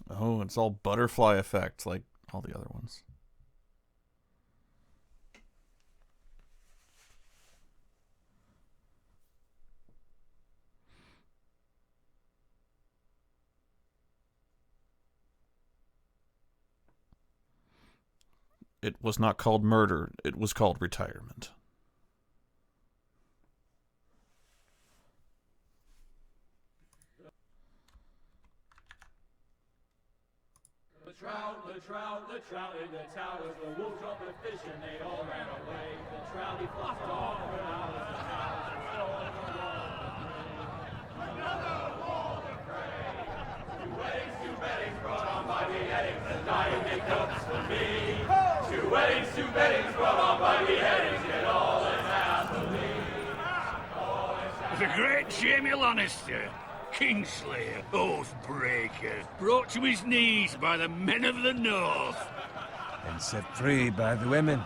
Oh, it's all butterfly effect, like all the other ones. It was not called murder. It was called retirement. The trout in the towers, the wolf dropped the fish and they all ran away. The trout he flopped off and out of the house. Another wall of prey. Two weddings brought on by beheadings, and dying make cups for me. Two weddings brought on by beheadings, yet all is happily. The great Jamie Lannister, Kingslayer, Oathbreaker, brought to his knees by the men of the North. And set free by the women.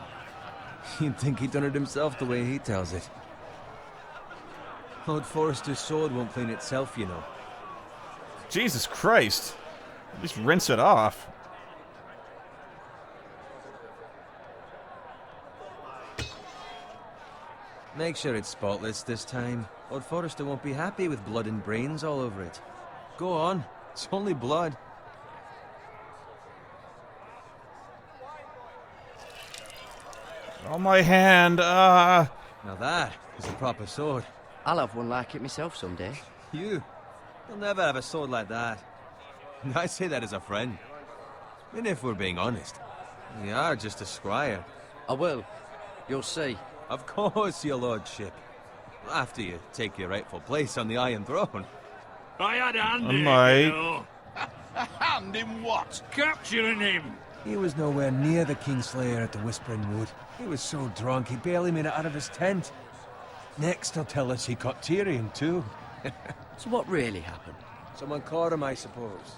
You'd think he'd done it himself the way he tells it. Lord Forrester's sword won't clean itself, you know. Jesus Christ. At least rinse it off. Make sure it's spotless this time. Lord Forrester won't be happy with blood and brains all over it. Go on. It's only blood. Oh, my hand. Now that is a proper sword. I'll have one like it myself someday. You? You'll never have a sword like that. And I say that as a friend. And if we're being honest, you are just a squire. I will. You'll see. Of course, your lordship. After you take your rightful place on the Iron Throne. I had a hand Oh, in my. it, you know. A hand in what? Capturing him. He was nowhere near the Kingslayer at the Whispering Wood. He was so drunk he barely made it out of his tent. Next he'll tell us he caught Tyrion too. So what really happened? Someone caught him, I suppose.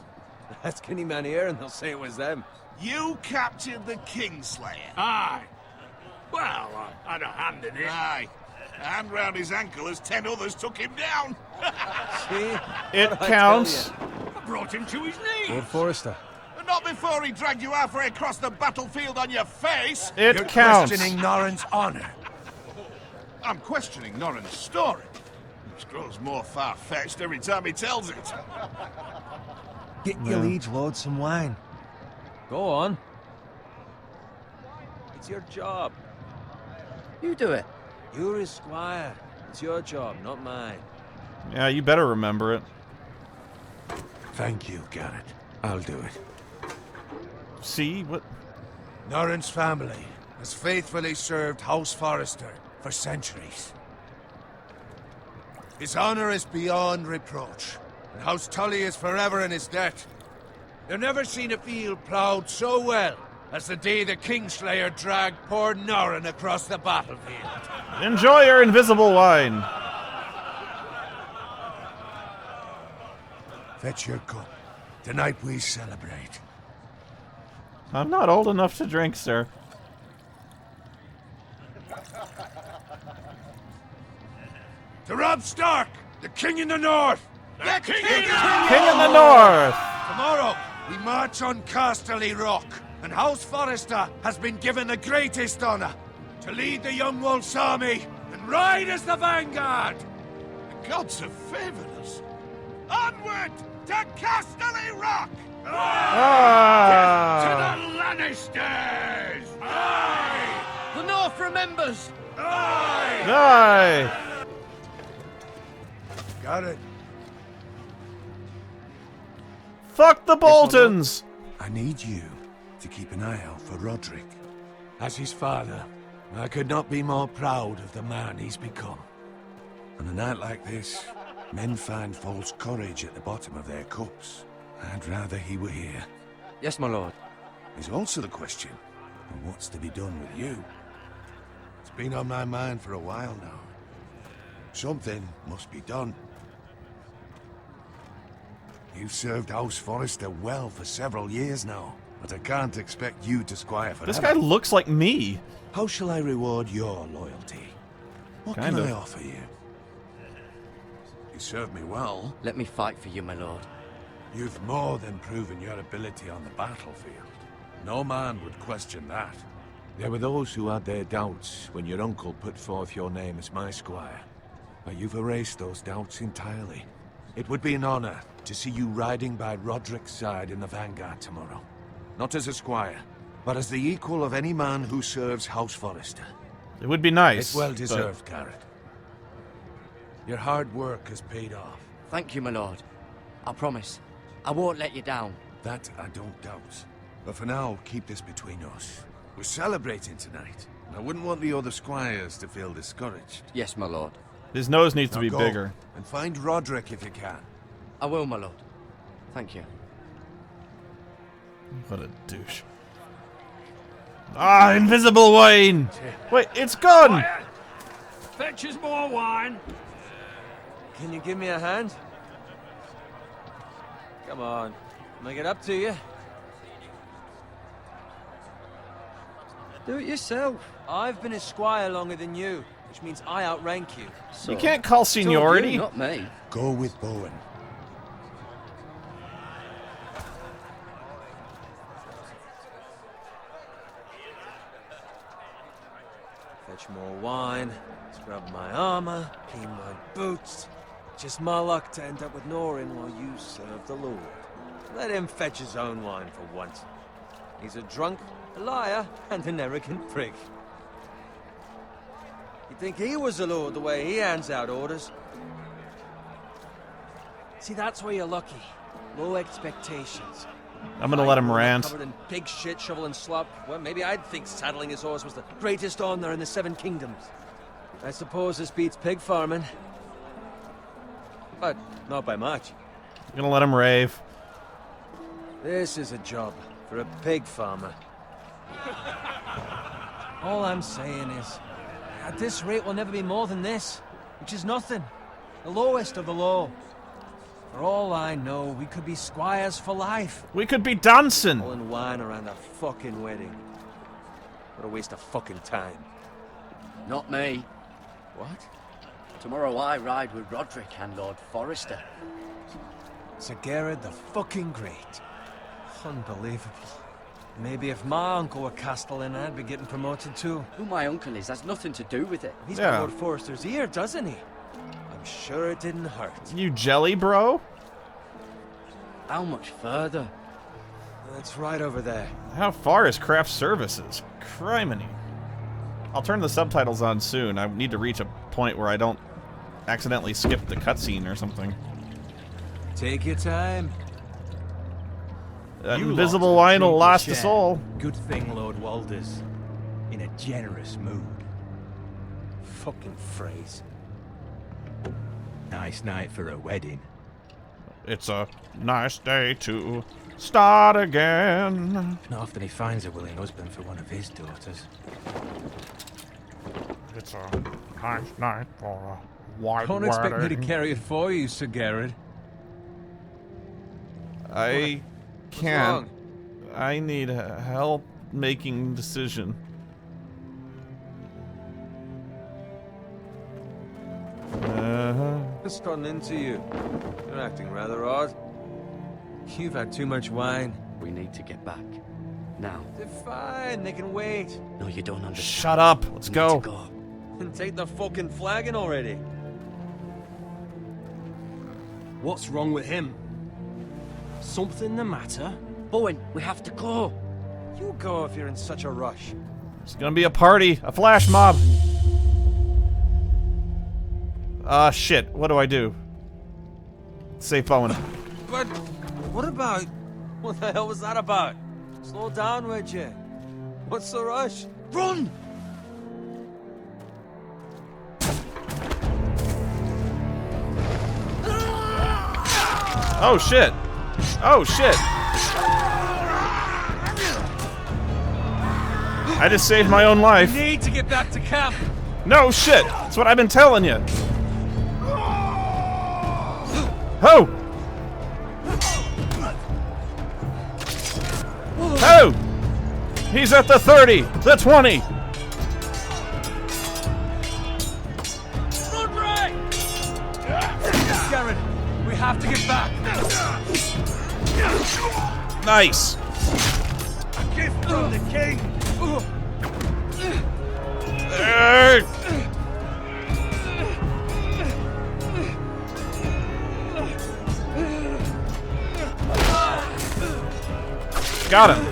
Ask any man here and they'll say it was them. You captured the Kingslayer. Aye. Well, I had a hand in it. Aye. A hand round his ankle as 10 others took him down. See? It What'd I counts. tell ya? I brought him to his knees. Lord Forrester. And not before he dragged you halfway across the battlefield on your face. It You're counts. questioning Norrin's honor. I'm questioning Norrin's story. Which grows more far-fetched every time he tells it. Get your liege lord some wine. Go on. It's your job. You do it. You're his squire. It's your job, not mine. Yeah, you better remember it. Thank you, Garrett. I'll do it. See? What? Norrin's family has faithfully served House Forrester for centuries. His honor is beyond reproach, and House Tully is forever in his debt. You've never seen a field ploughed so well as the day the Kingslayer dragged poor Norrin across the battlefield. Enjoy your invisible wine. Fetch your cup. Tonight we celebrate. I'm not old enough to drink, sir. To Robb Stark, the King in the North! The king King in the North! Tomorrow, we march on Casterly Rock, and House Forrester has been given the greatest honor to lead the Young Wolf's army and ride as the vanguard! The gods have favored us. Onward to Casterly Rock! Ah! To the Lannisters! Aye! The North remembers! Aye! Die! Got it. Fuck the Boltons! I need you to keep an eye out for Roderick. As his father, I could not be more proud of the man he's become. On a night like this, men find false courage at the bottom of their cups. I'd rather he were here. Yes, my lord. There's also the question of what's to be done with you. It's been on my mind for a while now. Something must be done. You've served House Forrester well for several years now, but I can't expect you to squire forever. This guy looks like me. How shall I reward your loyalty? What Kind can of. I offer you? You served me well. Let me fight for you, my lord. You've more than proven your ability on the battlefield. No man would question that. There were those who had their doubts when your uncle put forth your name as my squire. But you've erased those doubts entirely. It would be an honor to see you riding by Roderick's side in the vanguard tomorrow. Not as a squire, but as the equal of any man who serves House Forrester. It would be nice. It's well deserved, Garrett. Your hard work has paid off. Thank you, my lord. I promise. I won't let you down. That I don't doubt. But for now, keep this between us. We're celebrating tonight, and I wouldn't want the other squires to feel discouraged. Yes, my lord. His nose needs to Now be go, bigger. and find Roderick if you can. I will, my lord. Thank you. What a douche. Ah, invisible wine! Wait, it's gone! Quiet! Fetch us more wine. Can you give me a hand? Come on. Make it up to you. Do it yourself. I've been a squire longer than you, which means I outrank you. So, You can't call told you, seniority. not me. Go with Bowen. Fetch more wine, scrub my armor, clean my boots. Just my luck to end up with Norin while you serve the Lord. Let him fetch his own wine for once. He's a drunk, a liar, and an arrogant prick. You'd think he was a lord the way he hands out orders. See, that's where you're lucky. Low expectations. I'm gonna let him rant. Covered in pig shit, shovel and slop. Well, maybe I'd think saddling his horse was the greatest honor in the Seven Kingdoms. I suppose this beats pig farming. But not by much. I'm gonna let him rave. This is a job for a pig farmer. All I'm saying is, at this rate we'll never be more than this, which is nothing. The lowest of the low. For all I know, we could be squires for life. We could be dancing. Pulling wine around a fucking wedding. What a waste of fucking time. Not me. What? Tomorrow I ride with Roderick and Lord Forrester. Sir Gerard the fucking Great. Unbelievable. Maybe if my uncle were Castellan, I'd be getting promoted too. Who my uncle is has nothing to do with it. He's Yeah. got Lord Forrester's ear, doesn't he? I'm sure it didn't hurt. You jelly, bro? How much further? That's right over there. How far is craft services? Criminy. I'll turn the subtitles on soon. I need to reach a point where I don't accidentally skip the cutscene or something. Take your time. That You invisible lot wine will drink last your us share. all. Good thing Lord Walder's in a generous mood. Fucking phrase. Nice night for a wedding. It's a nice day to start again. Not often he finds a willing husband for one of his daughters. It's a nice night for a white Don't expect me to wedding. carry it for you, Sir Gerard. I What's can't. wrong? I need help making decision. What's gotten into you? You're acting rather odd. You've had too much wine. We need to get back. Now. They're fine, they can wait. No, you don't understand. Shut up. Let's We need go. to go. And take the fucking flagon already. What's wrong with him? Something the matter? Bowen, we have to go. You go if you're in such a rush. It's gonna be a party, a flash mob. Ah, shit. What do I do? Save Bowen. But what about? What the hell was that about? Slow down, would you? What's the rush? Run! Oh, shit. Oh, shit. I just saved my own life. Need to get back to camp. No shit. That's what I've been telling you. Ho! Ho! He's at the 30, the 20. Garrett, we have to get back. Nice. A gift from the king. Got him.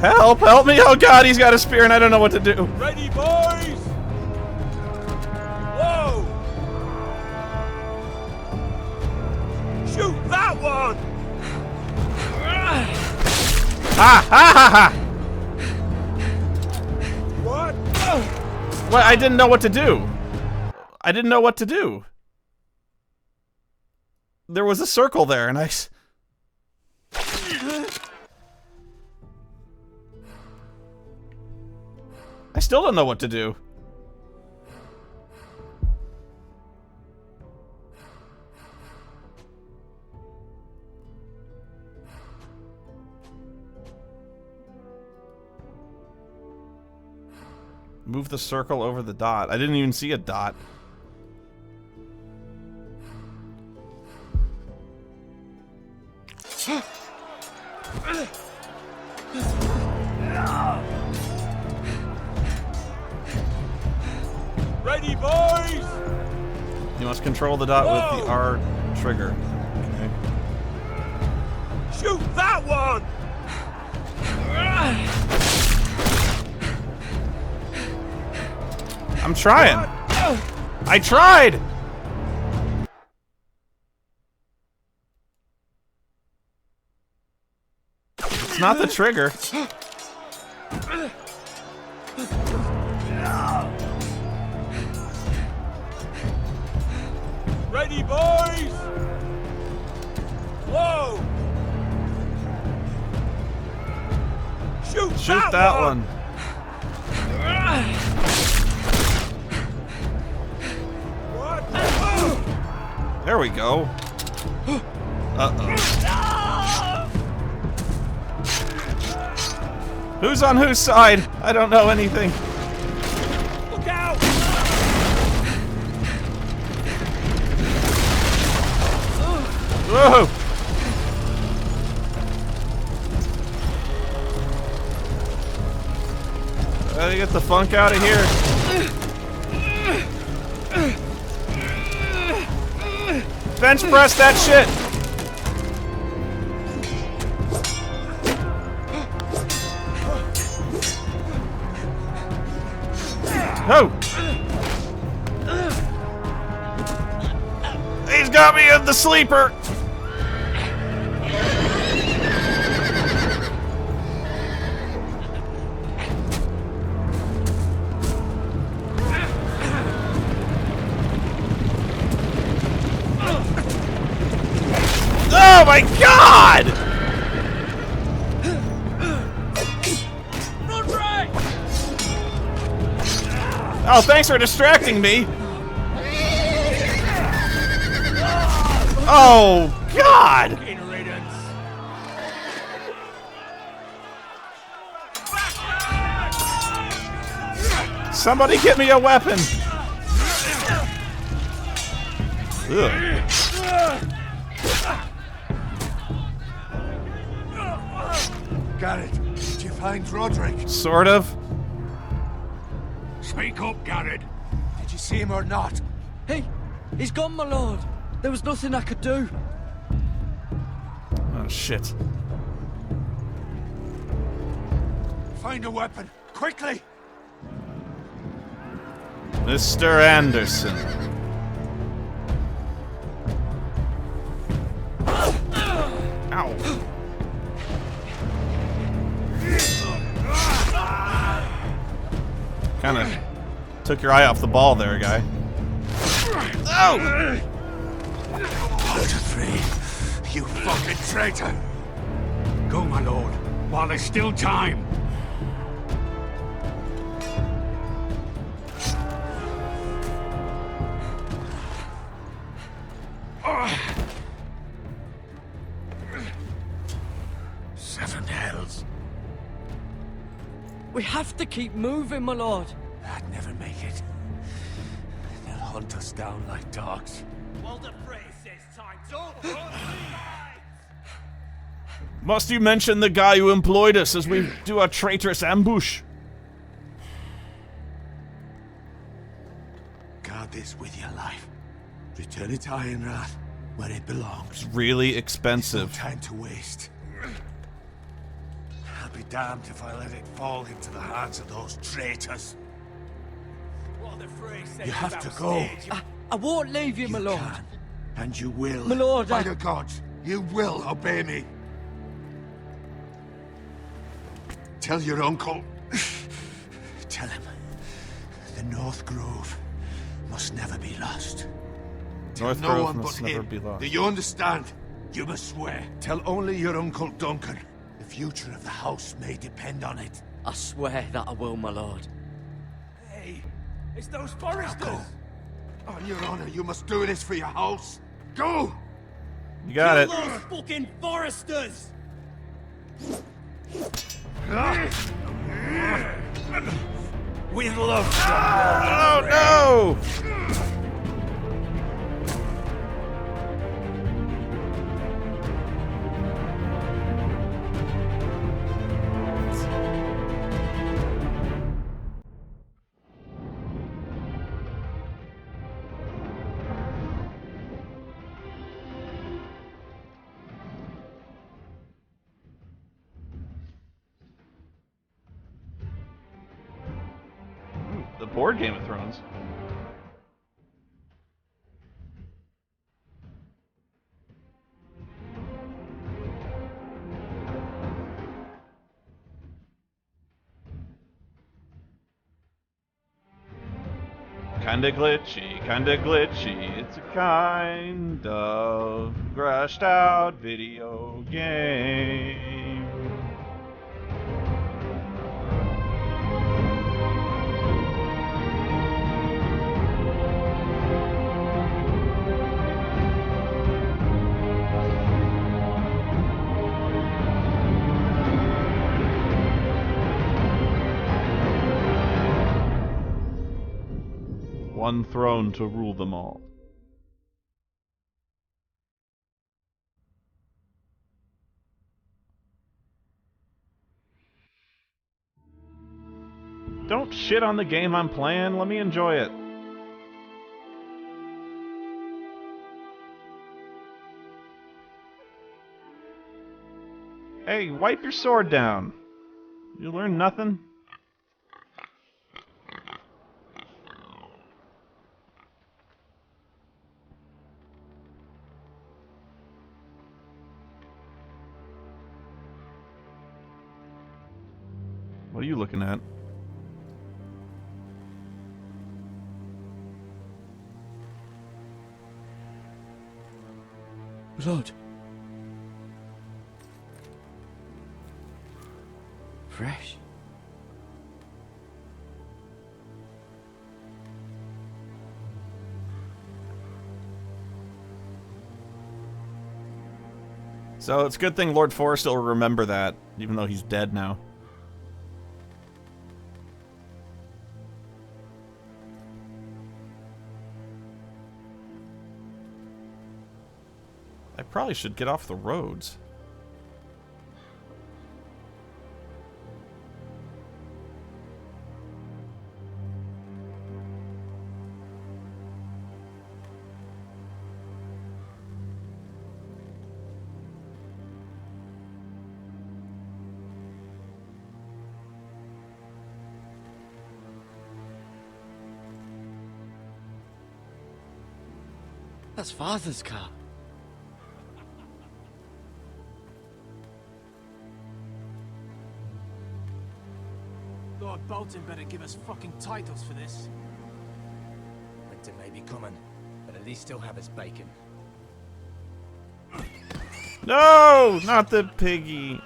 Help! Help me! Oh god, he's got a spear and I don't know what to do. Ready, boys! Whoa! Shoot that one! Ha! Ha! Ha! Ha! What? What? I didn't know what to do. I didn't know what to do. There was a circle there and I still don't know what to do. Move the circle over the dot. I didn't even see a dot. Ready, boys! You must control the dot with the R trigger. Okay. Shoot that one! I'm trying. I tried. It's not the trigger. Ready, boys! Whoa! Shoot that one. What? There we go. Uh-oh. Who's on whose side? I don't know anything. Look out! Whoa! Gotta get the funk out of here. Bench press that shit! Oh! He's got me in the sleeper! Oh my god! Oh, thanks for distracting me. Oh god! Somebody get me a weapon. Ugh. Garrett, did you find Roderick? Sort of. Speak up, Garrett. Did you see him or not? Hey, he's gone, my lord. There was nothing I could do. Oh shit. Find a weapon, quickly! Mr. Anderson. Ow. Kinda took your eye off the ball there, guy. Oh! Out of three, you fucking traitor! Go, my lord, while there's still time. Seven hells. We have to keep moving, my lord. I'd never make it. They'll hunt us down like dogs. Must you mention the guy who employed us as we do our traitorous ambush? Guard this with your life. Return it to Ironrath, where it belongs. It's really expensive. No time to waste. I'll be damned if I let it fall into the hands of those traitors. You have to go. I won't leave you, my lord. Can, and you will. My lord, By the gods, you will obey me. Tell your uncle. Tell him. The North Grove must never be lost. North no Grove one must but never him. be lost. Do you understand? You must swear. Tell only your Uncle Duncan. The future of the house may depend on it. I swear that I will, my lord. Hey, it's those Forresters! Go. On your honor, you must do this for your house. Go! You got it. Those fucking Forresters! With love. Oh no! The board Game of Thrones. Kinda glitchy, it's a kind of grashed out video game. One throne to rule them all. Don't shit on the game I'm playing, let me enjoy it. Hey, wipe your sword down. You learn nothing? What are you looking at? Blood. Fresh. So it's a good thing Lord Forrester will remember that, even though he's dead now. I probably should get off the roads. That's Father's car. Lord Bolton better give us fucking titles for this. Winter may be coming, but at least he'll have his bacon. No! Not the piggy.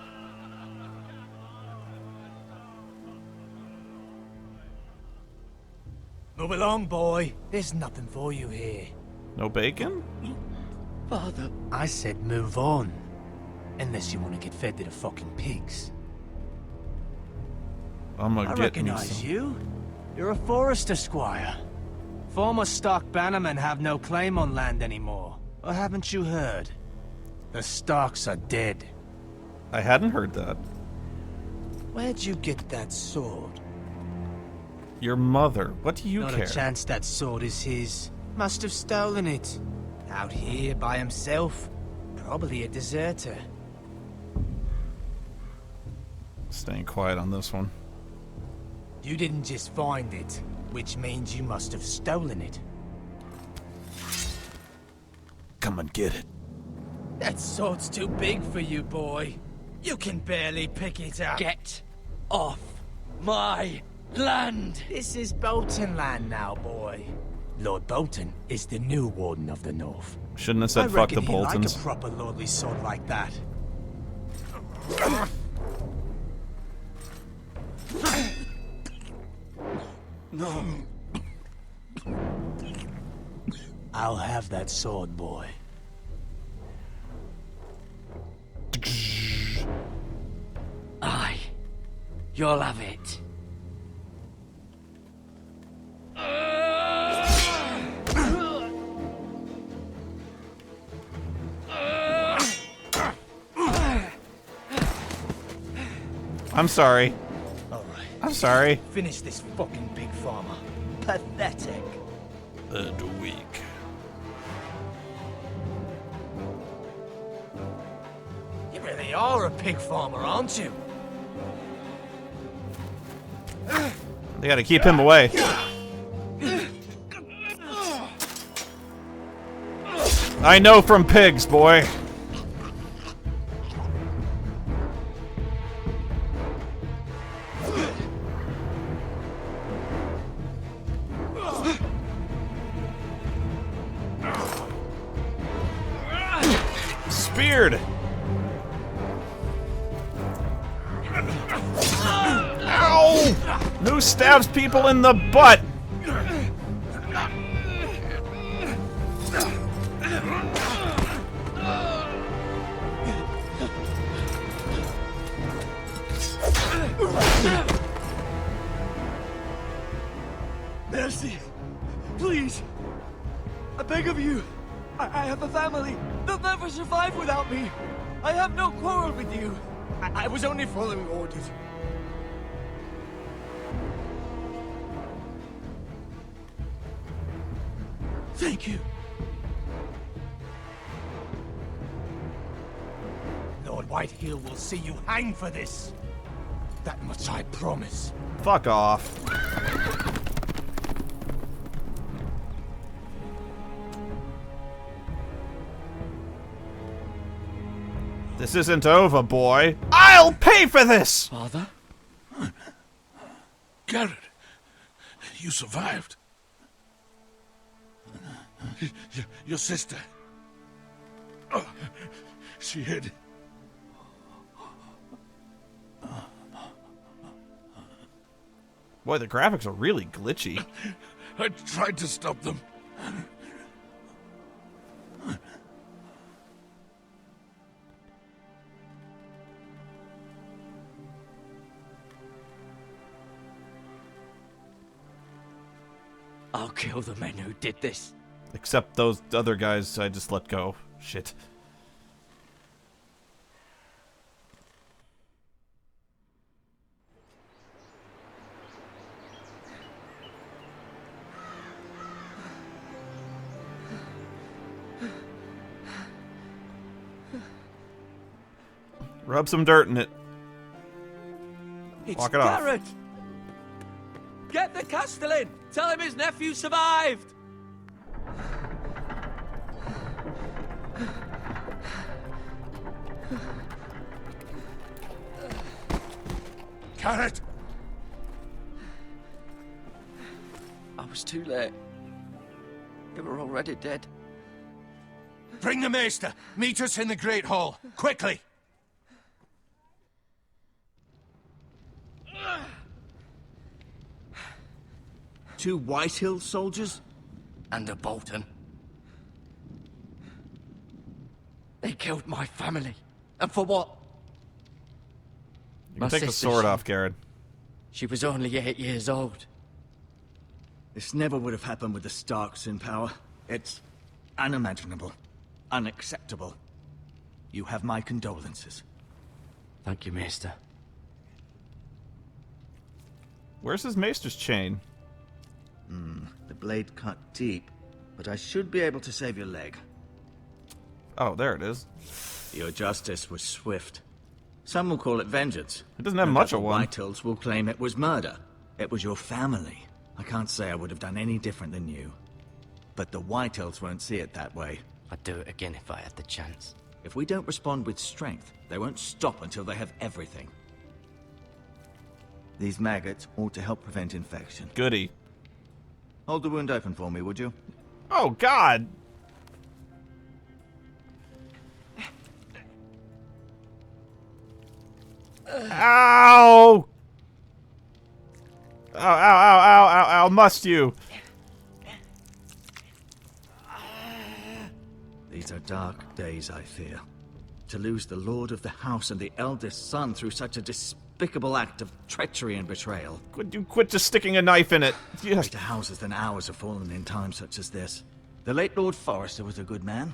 Move along, boy. There's nothing for you here. No bacon? Father. I said move on. Unless you want to get fed to the fucking pigs. I'm gonna I get me recognize some. you. You're a Forrester squire. former Stark bannermen have no claim on land anymore. Or haven't you heard? The Starks are dead. I hadn't heard that. Where'd you get that sword? Your mother. What do you Not care? a chance that sword is his. Must have stolen it. Out here by himself. Probably a deserter. Staying quiet on this one. You didn't just find it, which means you must have stolen it. Come and get it. That sword's too big for you, boy. You can barely pick it up. Get off my land! This is Bolton land now, boy. Lord Bolton is the new Warden of the North. Shouldn't have said I fuck the reckon he Boltons. like a proper lordly sword like that. No. I'll have that sword, boy. Aye. You'll have it. I'm sorry. All right. I'm sorry. Finish this fucking big farmer. Pathetic. And weak. You really are a pig farmer, aren't you? They gotta keep him away. I know from pigs, boy. Speared. Ow! Who stabs people in the butt? Mercy! Please! I beg of you! I have a family! They'll never survive without me! I have no quarrel with you! I was only following orders. Thank you. Lord Whitehill will see you hang for this. That much I promise. Fuck off. This isn't over, boy. I'll pay for this! Father? Garrett, you survived. Your sister. Oh, she hid. Boy, the graphics are really glitchy. I tried to stop them. I'll kill the men who did this. Except those other guys I just let go. Shit. Rub some dirt in it. It's Walk it off. Garrett! Get the Castellan! Tell him his nephew survived! Garrett! I was too late. They were already dead. Bring the Maester. Meet us in the Great Hall. Quickly! Two Whitehill soldiers? And a Bolton. They killed my family. And for what? You can take the sword off, Garrett. She was only 8 years old. This never would have happened with the Starks in power. It's unimaginable. Unacceptable. You have my condolences. Thank you, Maester. Where's his maester's chain? The blade cut deep, but I should be able to save your leg. Oh, there it is. Your justice was swift. Some will call it vengeance. It doesn't have much The of one. Whitehills will claim it was murder. It was your family. I can't say I would have done any different than you. But the Whitehills won't see it that way. I'd do it again if I had the chance. If we don't respond with strength, they won't stop until they have everything. These maggots ought to help prevent infection. Goody. Hold the wound open for me, would you? Oh, God! Ow! Ow, ow, ow, ow, ow, ow, must you? These are dark days, I fear. To lose the lord of the house and the eldest son through such a despicable act of treachery and betrayal. Quit just sticking a knife in it. Greater houses than ours have fallen in times such as this. The late Lord Forrester was a good man.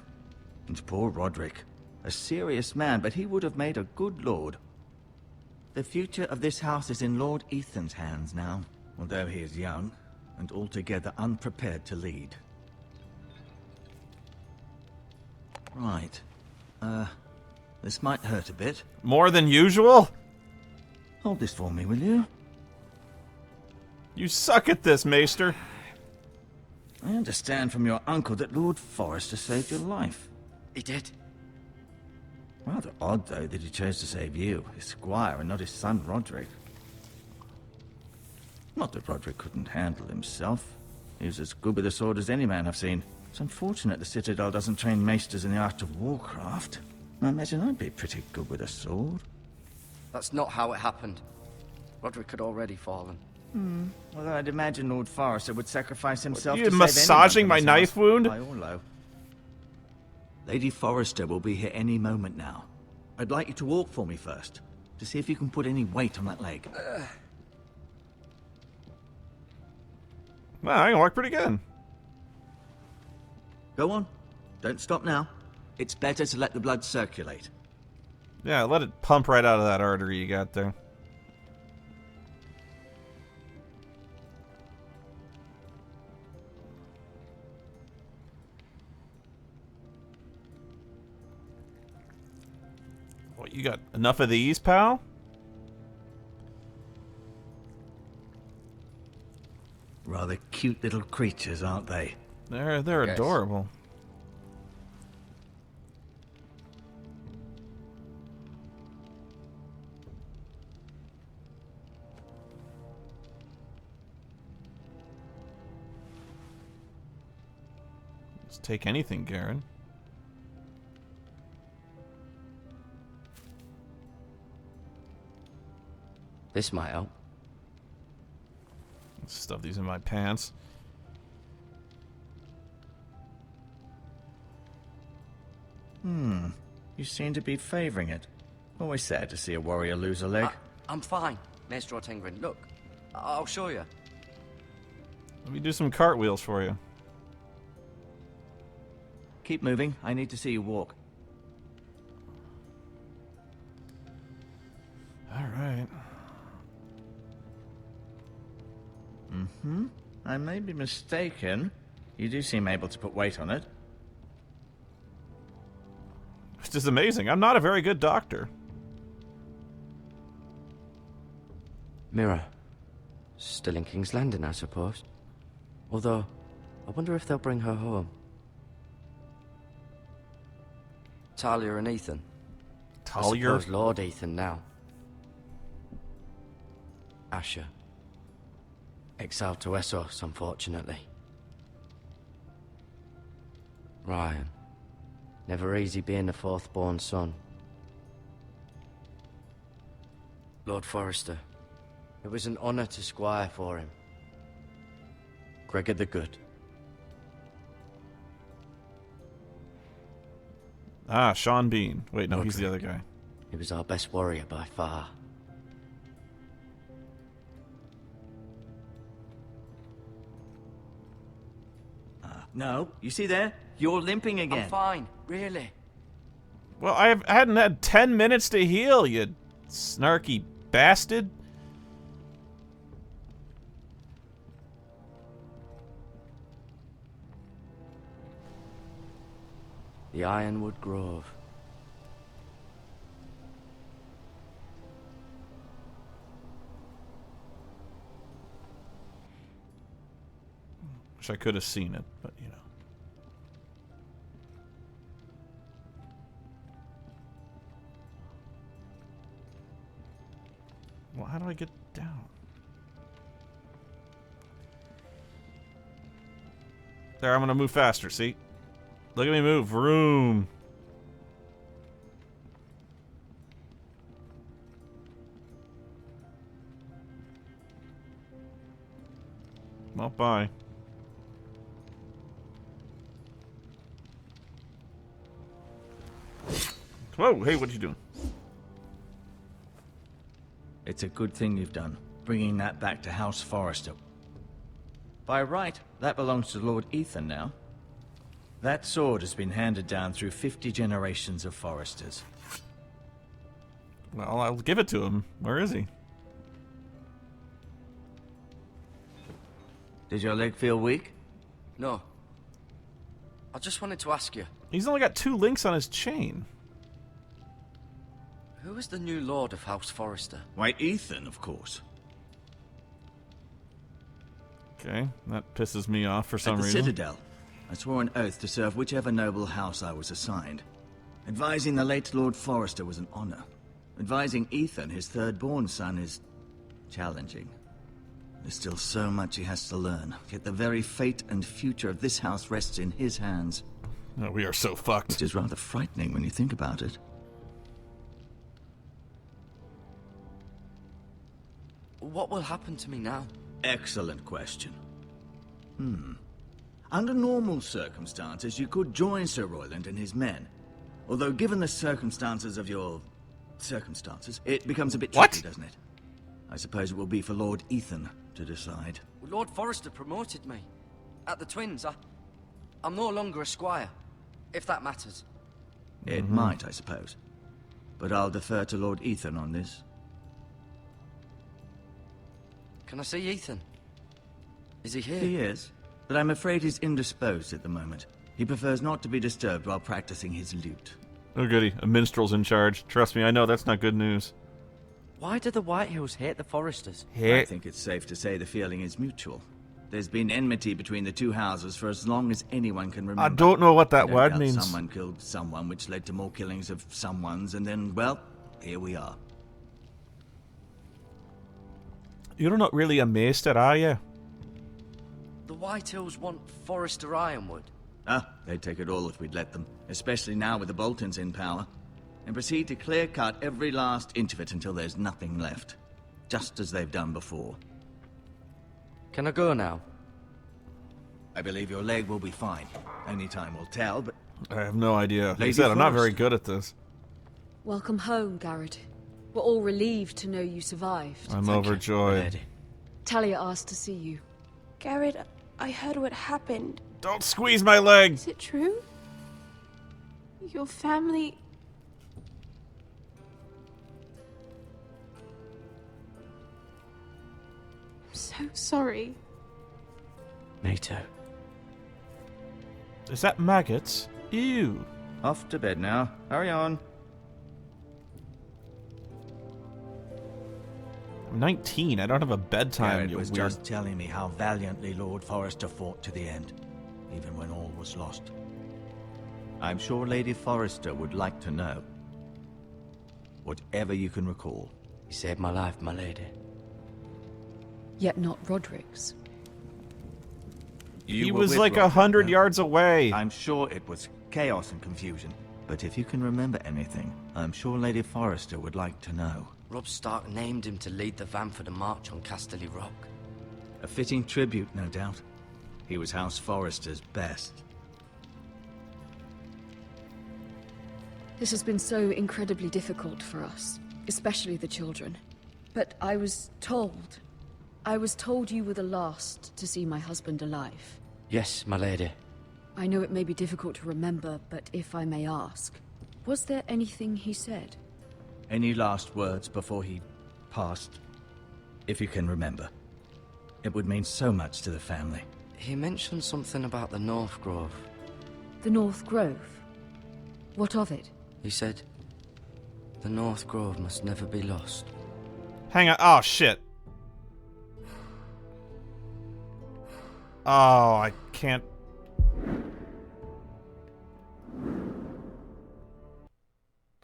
And poor Roderick. A serious man, but he would have made a good lord. The future of this house is in Lord Ethan's hands now, although he is young and altogether unprepared to lead. Right. This might hurt a bit. More than usual? Hold this for me, will you? You suck at this, Maester. I understand from your uncle that Lord Forrester saved your life. He did. Rather odd, though, that he chose to save you, his squire, and not his son, Roderick. Not that Roderick couldn't handle himself. He was as good with a sword as any man I've seen. It's unfortunate the Citadel doesn't train maesters in the art of warcraft. I imagine I'd be pretty good with a sword. That's not how it happened. Roderick had already fallen. Although I'd imagine Lord Forrester would sacrifice himself You to save massaging my anyone from his knife wound? high or low. Lady Forrester will be here any moment now. I'd like you to walk for me first, to see if you can put any weight on that leg. Well, I can walk pretty good. Go on. Don't stop now. It's better to let the blood circulate. Yeah, let it pump right out of that artery you got there. What, you got enough of these, pal? Rather cute little creatures, aren't they? They're Yes. adorable. Let's take anything, Garen. This might help. Let's stuff these in my pants. You seem to be favoring it. Always sad to see a warrior lose a leg. I'm fine, Maester Ortengrin. Look, I'll show you. Let me do some cartwheels for you. Keep moving. I need to see you walk. All right. I may be mistaken. You do seem able to put weight on it. Which is amazing. I'm not a very good doctor. Mira. Still in King's Landing, I suppose. Although, I wonder if they'll bring her home. Talia and Ethan. I Talia? suppose Lord Ethan now. Asher. Exiled to Essos, unfortunately. Ryan. Never easy being the fourth-born son. Lord Forrester. It was an honor to squire for him. Gregor the Good. Ah, Sean Bean. Wait, no, he's the other guy. He was our best warrior by far. No, you see there? You're limping again. I'm fine, really. Well, I hadn't had 10 minutes to heal, you snarky bastard. The Ironwood Grove. Wish I could have seen it, but you know. Well, how do I get down? There, I'm gonna move faster, see? Look at me move. Vroom. Well, bye. Whoa, hey, what you doing? It's a good thing you've done, bringing that back to House Forrester. By right, that belongs to Lord Ethan now. That sword has been handed down through 50 generations of Forresters. Well, I'll give it to him. Where is he? Did your leg feel weak? No. I just wanted to ask you. He's only got 2 links on his chain. Who is the new Lord of House Forrester? Why, Ethan, of course. Okay, that pisses me off for some At the reason. Citadel, I swore an oath to serve whichever noble house I was assigned. Advising the late Lord Forrester was an honor. Advising Ethan, his third-born son, is challenging. There's still so much he has to learn, yet the very fate and future of this house rests in his hands. Oh, we are so fucked. Which is rather frightening when you think about it. What will happen to me now? Excellent question. Under normal circumstances, you could join Sir Royland and his men. Although, given the circumstances of your circumstances, it becomes a bit tricky, doesn't it? I suppose it will be for Lord Ethan to decide. Lord Forrester promoted me. At the Twins, I'm no longer a squire, if that matters. It might, I suppose. But I'll defer to Lord Ethan on this. Can I see Ethan? Is he here? He is, but I'm afraid he's indisposed at the moment. He prefers not to be disturbed while practicing his lute. Oh goody, a minstrel's in charge. Trust me, I know that's not good news. Why do the Whitehills hate the Forresters? I think it's safe to say the feeling is mutual. There's been enmity between the two houses for as long as anyone can remember. I don't know what that No word doubt means. Someone killed someone, which led to more killings of someones, and then, well, here we are. You're not really a maester, are you? The Whitehills want Forrester Ironwood. They'd take it all if we'd let them, especially now with the Boltons in power, and proceed to clear-cut every last inch of it until there's nothing left, just as they've done before. Can I go now? I believe your leg will be fine. Only time will tell, but... I have no idea. Like I Lady said, I'm not very Forrester. good at this. Welcome home, Garrett. We're all relieved to know you survived. I'm overjoyed. Talia asked to see you. Garrett, I heard what happened. Don't squeeze my leg! Is it true? Your family... I'm so sorry. Me too. Is that maggots? Ew. Off to bed now. Hurry on. I'm 19. I don't have a bedtime, Garrett you was weird... just telling me how valiantly Lord Forrester fought to the end, even when all was lost. I'm sure Lady Forrester would like to know. Whatever you can recall. You saved my life, my lady. Yet not Roderick's. He were was with like Roderick, 100 no? yards away. I'm sure it was chaos and confusion. But if you can remember anything, I'm sure Lady Forrester would like to know. Robb Stark named him to lead the van for the march on Casterly Rock. A fitting tribute, no doubt. He was House Forrester's best. This has been so incredibly difficult for us, especially the children. But I was told you were the last to see my husband alive. Yes, my lady. I know it may be difficult to remember, but if I may ask, was there anything he said? Any last words before he passed? If you can remember. It would mean so much to the family. He mentioned something about the North Grove. The North Grove? What of it? He said, the North Grove must never be lost. Hang on. Oh, shit. Oh, I can't...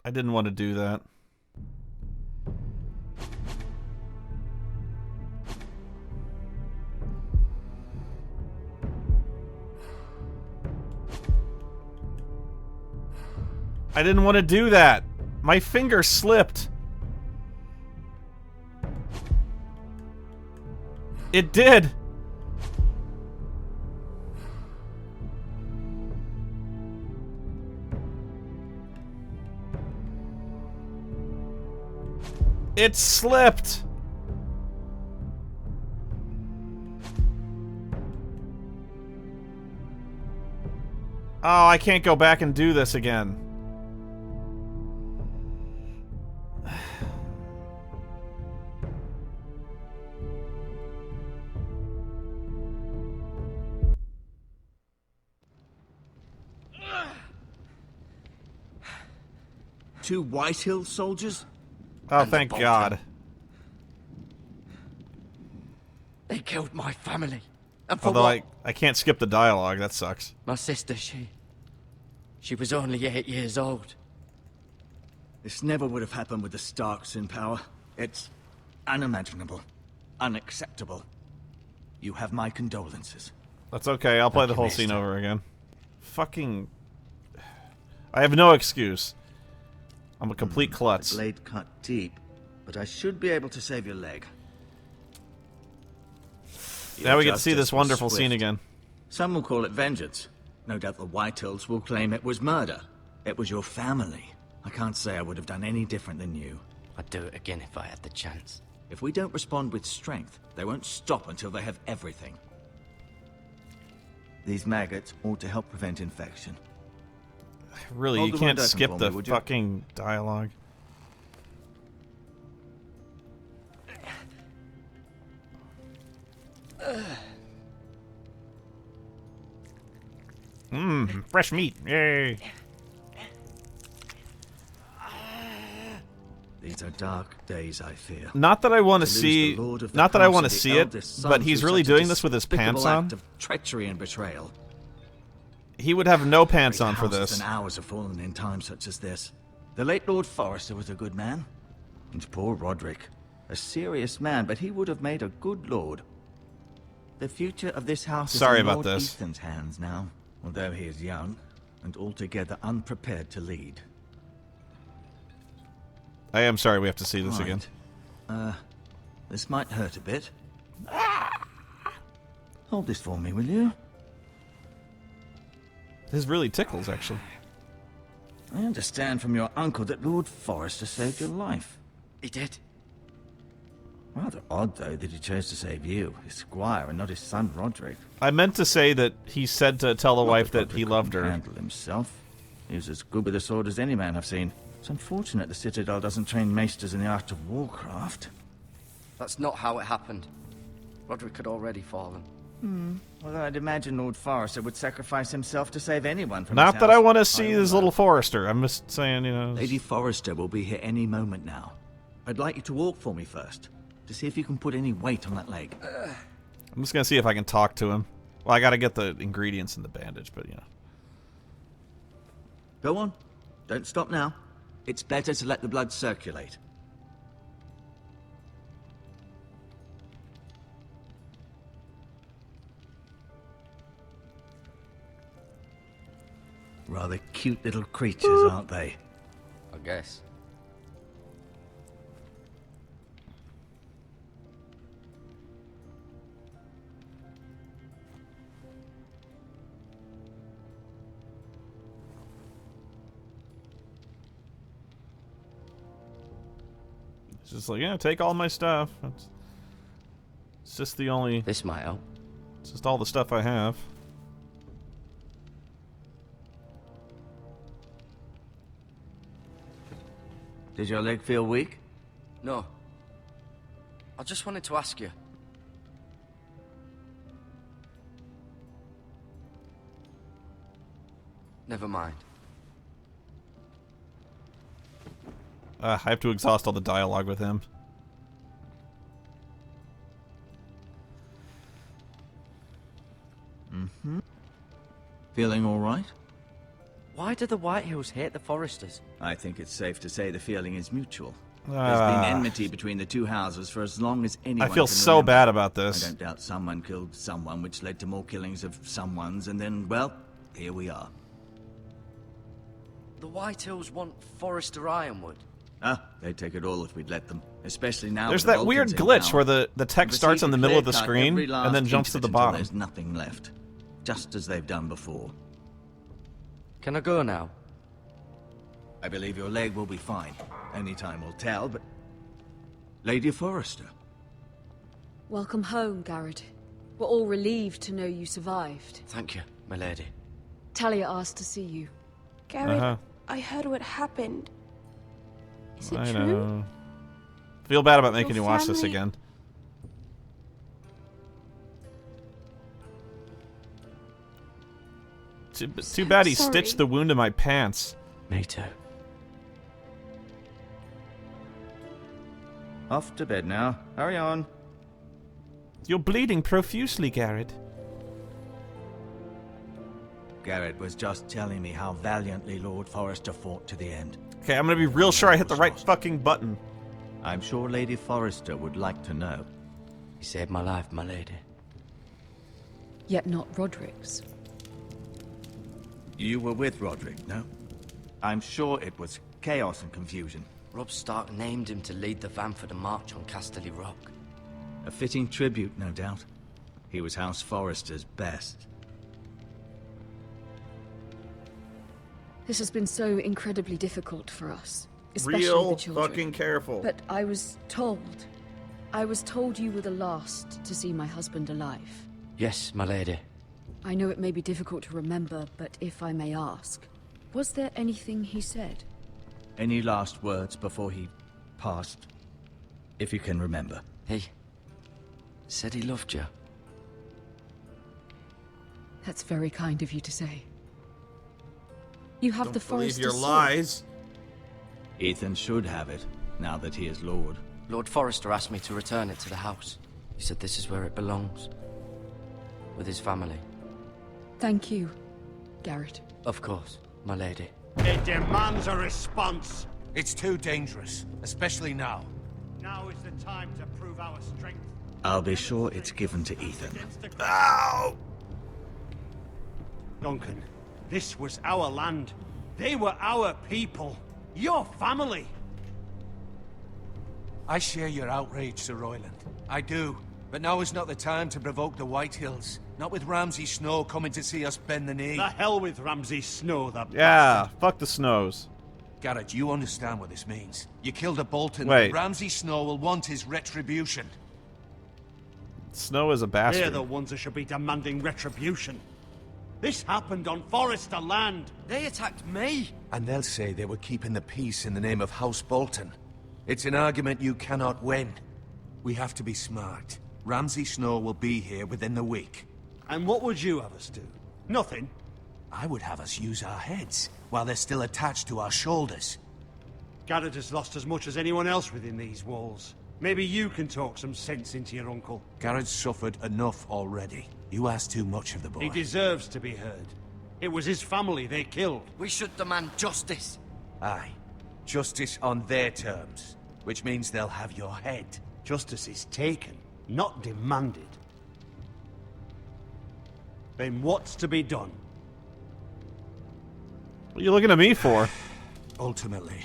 I didn't want to do that. I didn't want to do that. My finger slipped. It did. It slipped. Oh, I can't go back and do this again. Two Whitehill soldiers? Oh, thank God. They killed my family. And for Although what? I can't skip the dialogue, that sucks. My sister, she was only 8 years old. This never would have happened with the Starks in power. It's unimaginable. Unacceptable. You have my condolences. That's okay, I'll play the whole scene over again. Fucking... I have no excuse. I'm a complete klutz. The blade cut deep, but I should be able to save your leg. Now we get to see this wonderful scene again. Some will call it vengeance. No doubt the Whitehills will claim it was murder. It was your family. I can't say I would have done any different than you. I'd do it again if I had the chance. If we don't respond with strength, they won't stop until they have everything. These maggots ought to help prevent infection. Really, Hold you the can't window skip open the for me, would you? fucking dialogue. Mmm, fresh meat. Yay. These are dark days, I fear. Not that I want to lose see, the Lord of the not that I House want to of the see it, eldest but son he's through really such a doing this with his pants despicable on. act of treachery and betrayal. He would have no pants Great on for houses this. and hours have fallen in times such as this. The late Lord Forrester was a good man. And poor Roderick. A serious man, but he would have made a good lord. The future of this house Sorry is in about Lord this. Ethan's hands now, although he is young and altogether unprepared to lead. I am sorry we have to see this again. This might hurt a bit. Hold this for me, will you? This really tickles, actually. I understand from your uncle that Lord Forrester saved your life. He did. Rather odd, though, that he chose to save you, his squire, and not his son Roderick. I meant to say that he said to tell the wife that he loved her. Handle himself. He was as good with a sword as any man I've seen. It's unfortunate the Citadel doesn't train maesters in the art of warcraft. That's not how it happened. Roderick had already fallen. Although I'd imagine Lord Forrester would sacrifice himself to save anyone from Not his that I house. want to see this little Forrester. I'm just saying, you know. Lady Forrester will be here any moment now. I'd like you to walk for me first, to see if you can put any weight on that leg. I'm just gonna see if I can talk to him. Well, I gotta get the ingredients in the bandage, but you know. Go on. Don't stop now. It's better to let the blood circulate. Rather cute little creatures, aren't they? I guess. It's just like, yeah, take all my stuff. It's just the only... This might help. It's just all the stuff I have. Did your leg feel weak? No. I just wanted to ask you. Never mind. I have to exhaust all the dialogue with him. Mm-hmm. Feeling all right? Why do the Whitehills hate the Forresters? I think it's safe to say the feeling is mutual. There's been enmity between the two houses for as long as anyone I feel can so remember. bad about this. I don't doubt someone killed someone, which led to more killings of someone's, and then, well, here we are. The Whitehills want Forrester Ironwood. Ah, they'd take it all if we'd let them, especially now. There's with the that weird Vulcans in glitch power. where the text starts in the middle of the screen and then jumps to the bottom. There's nothing left, just as they've done before. Can I go now? I believe your leg will be fine. Only time will tell, but... Lady Forrester. Welcome home, Garrett. We're all relieved to know you survived. Thank you, my lady. Talia asked to see you. Garrett, I heard what happened. Is it I true? know. Feel bad about making Your you watch this family- again. Too bad he sorry. stitched the wound in my pants. Me too. Off to bed now. Hurry on. You're bleeding profusely, Garrett. Garrett was just telling me how valiantly Lord Forrester fought to the end. Okay, I'm gonna be real sure I hit the right fucking button. I'm sure Lady Forrester would like to know. You saved my life, my lady. Yet not Roderick's. You were with Roderick, no? I'm sure it was chaos and confusion. Robb Stark named him to lead the van for the march on Casterly Rock. A fitting tribute, no doubt. He was House Forrester's best. This has been so incredibly difficult for us, especially Real the children. fucking careful. But I was told you were the last to see my husband alive. Yes, my lady. I know it may be difficult to remember, but if I may ask, was there anything he said? Any last words before he passed? If you can remember. He said he loved you. That's very kind of you to say. You have the Forrester your sword. lies. Ethan should have it, now that he is Lord. Lord Forrester asked me to return it to the house. He said this is where it belongs. With his family. Thank you, Garrett. Of course, my lady. It demands a response. It's too dangerous, especially now. Now is the time to prove our strength. I'll be sure it's given to Ethan. Ow! Duncan, this was our land. They were our people. Your family. I share your outrage, Sir Royland. I do. But now is not the time to provoke the Whitehills. Not with Ramsay Snow coming to see us bend the knee. The hell with Ramsay Snow, the Yeah, fuck the Snows. Garrett, you understand what this means. You killed a Bolton. Wait. Ramsay Snow will want his retribution. Snow is a bastard. They're the ones that should be demanding retribution. This happened on Forrester land. They attacked me. And they'll say they were keeping the peace in the name of House Bolton. It's an argument you cannot win. We have to be smart. Ramsay Snow will be here within the week. And what would you have us do? Nothing. I would have us use our heads, while they're still attached to our shoulders. Garrett has lost as much as anyone else within these walls. Maybe you can talk some sense into your uncle. Garrett's suffered enough already. You ask too much of the boy. He deserves to be heard. It was his family they killed. We should demand justice. Aye. Justice on their terms. Which means they'll have your head. Justice is taken, not demanded. Then what's to be done? What are you looking at me for? Ultimately,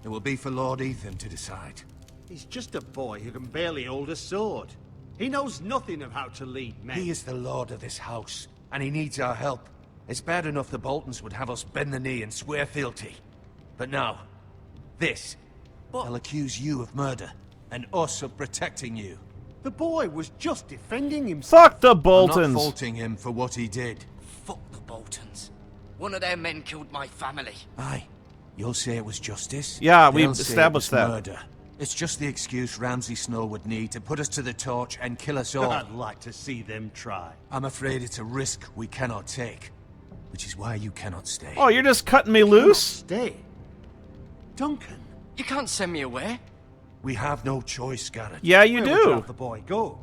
it will be for Lord Ethan to decide. He's just a boy who can barely hold a sword. He knows nothing of how to lead men. He is the lord of this house, and he needs our help. It's bad enough the Boltons would have us bend the knee and swear fealty. But now, this. They'll accuse you of murder, and us of protecting you. The boy was just defending himself. Fuck the I'm Boltons. not faulting him for what he did. Fuck the Boltons. One of their men killed my family. Aye. You'll say it was justice? Yeah, we They'll say it established was that. murder. It's just the excuse Ramsay Snow would need to put us to the torch and kill us all. I'd like to see them try. I'm afraid it's a risk we cannot take, which is why you cannot stay. Oh, you're just cutting me loose? Stay. Duncan. You can't send me away. We have no choice, Garrett. Yeah, you Where would do. have the boy go?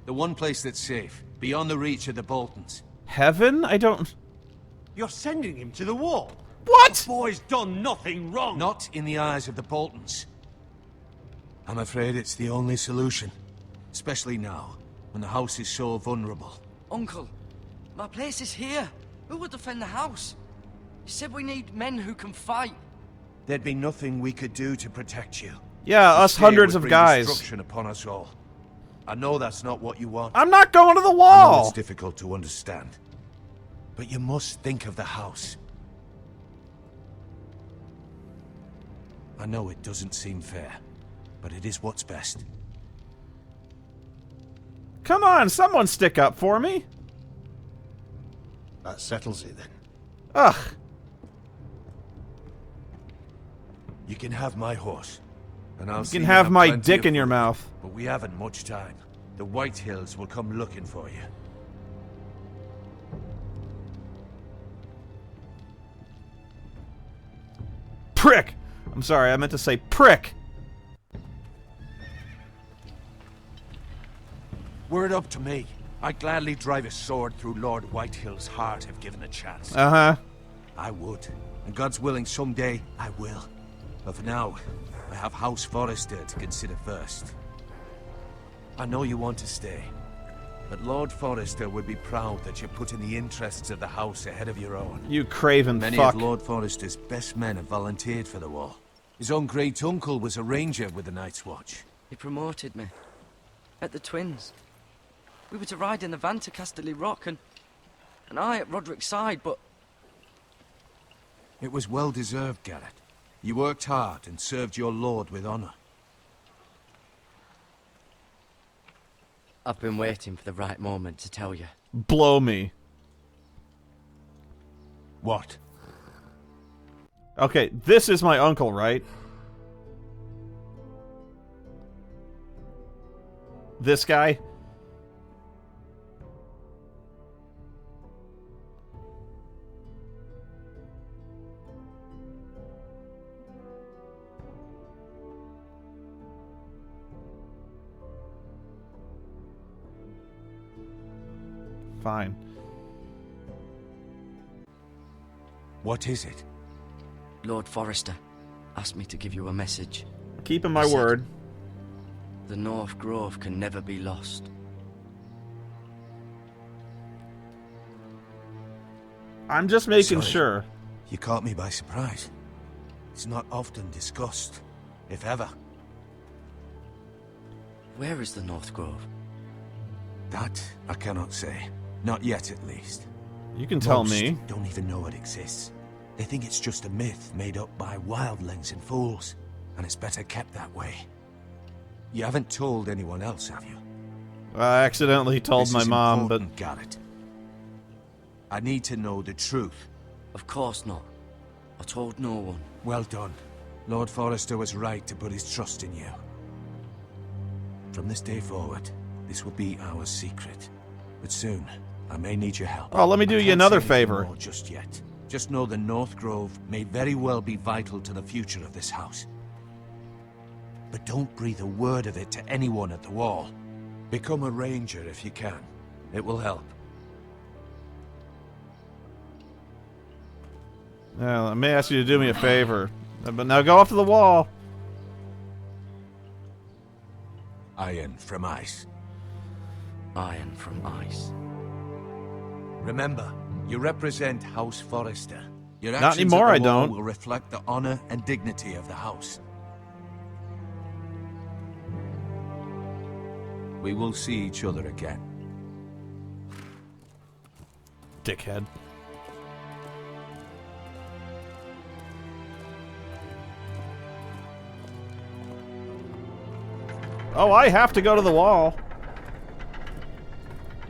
The one place that's safe, beyond the reach of the Boltons. Heaven? I don't... You're sending him to the wall. What? The boy's done nothing wrong. Not in the eyes of the Boltons. I'm afraid it's the only solution. Especially now, when the house is so vulnerable. Uncle, my place is here. Who will defend the house? You said we need men who can fight. There'd be nothing we could do to protect you. Yeah, To us stay hundreds would of bring guys. destruction upon us all. I know that's not what you want. I'm not going to the I know wall! it's difficult to understand. But you must think of the house. I know it doesn't seem fair, but it is what's best. Come on, someone stick up for me. That settles it then. Ugh. You can have my horse. And I'll You see can have my plenty dick of in your food, mouth. But we haven't much time. The White Hills will come looking for you. Prick! I'm sorry, I meant to say prick. Were it up to me, I'd gladly drive a sword through Lord Whitehill's heart if given a chance. Uh-huh. I would. And God's willing, someday I will. But for now, I have House Forrester to consider first. I know you want to stay, but Lord Forrester would be proud that you're putting the interests of the house ahead of your own. You craven Many fuck. of Lord Forrester's best men have volunteered for the war. His own great uncle was a ranger with the Night's Watch. He promoted me. At the Twins. We were to ride in the van to Casterly Rock, and I at Roderick's side, but... It was well deserved, Garrett. You worked hard and served your lord with honor. I've been waiting for the right moment to tell you. Blow me. What? Okay, this is my uncle, right? This guy? Fine. What is it? Lord Forrester asked me to give you a message. Keeping my He said, word. The North Grove can never be lost. I'm just making Sorry. sure. You caught me by surprise. It's not often discussed, if ever. Where is the North Grove? That I cannot say. Not yet, at least. You can tell Most me. don't even know it exists. They think it's just a myth made up by wildlings and fools, and it's better kept that way. You haven't told anyone else, have you? I accidentally told This my is mom, but... important, Garrett. I need to know the truth. Of course not. I told no one. Well done. Lord Forrester was right to put his trust in you. From this day forward, this will be our secret. But soon, I may need your help. Oh, let me do I you can't another say anything favor. more just yet. Just know the North Grove may very well be vital to the future of this house. But don't breathe a word of it to anyone at the wall. Become a ranger if you can. It will help. I may ask you to do me a favor. But now go off to the wall. Iron from ice. Iron from ice. Remember, you represent House Forrester. Your Not actions anymore, at the I wall don't. will reflect the honor and dignity of the house. We will see each other again. Dickhead. Oh, I have to go to the wall.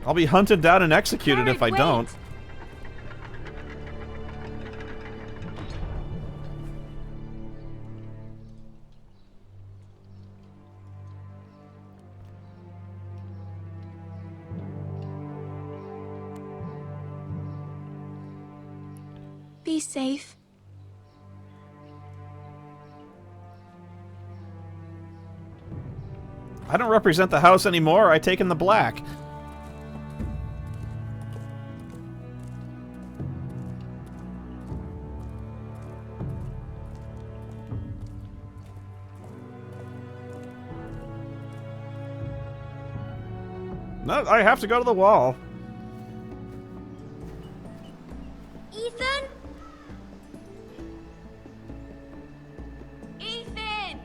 I'll be hunted down and executed if I don't. Be safe. I don't represent the house anymore. I take in the black. No, I have to go to the wall. Ethan? Ethan!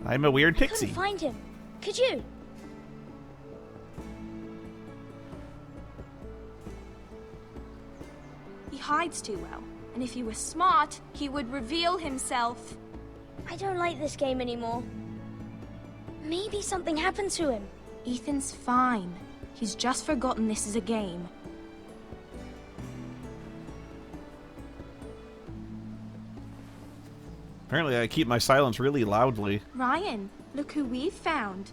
I'm a weird I pixie. couldn't find him. Could you? He hides too well. And if he were smart, he would reveal himself. I don't like this game anymore. Maybe something happened to him. Ethan's fine. He's just forgotten this is a game. Apparently I keep my silence really loudly. Ryan, look who we've found.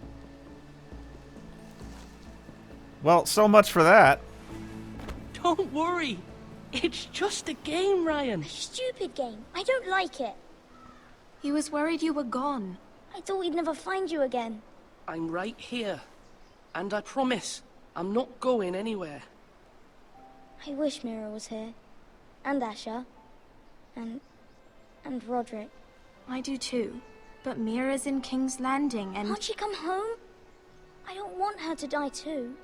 Well, so much for that. Don't worry. It's just a game, Ryan. A stupid game. I don't like it. He was worried you were gone. I thought we'd never find you again. I'm right here. And I promise, I'm not going anywhere. I wish Mira was here. And Asher. And Roderick. I do too. But Mira's in King's Landing and... Can't she come home? I don't want her to die too.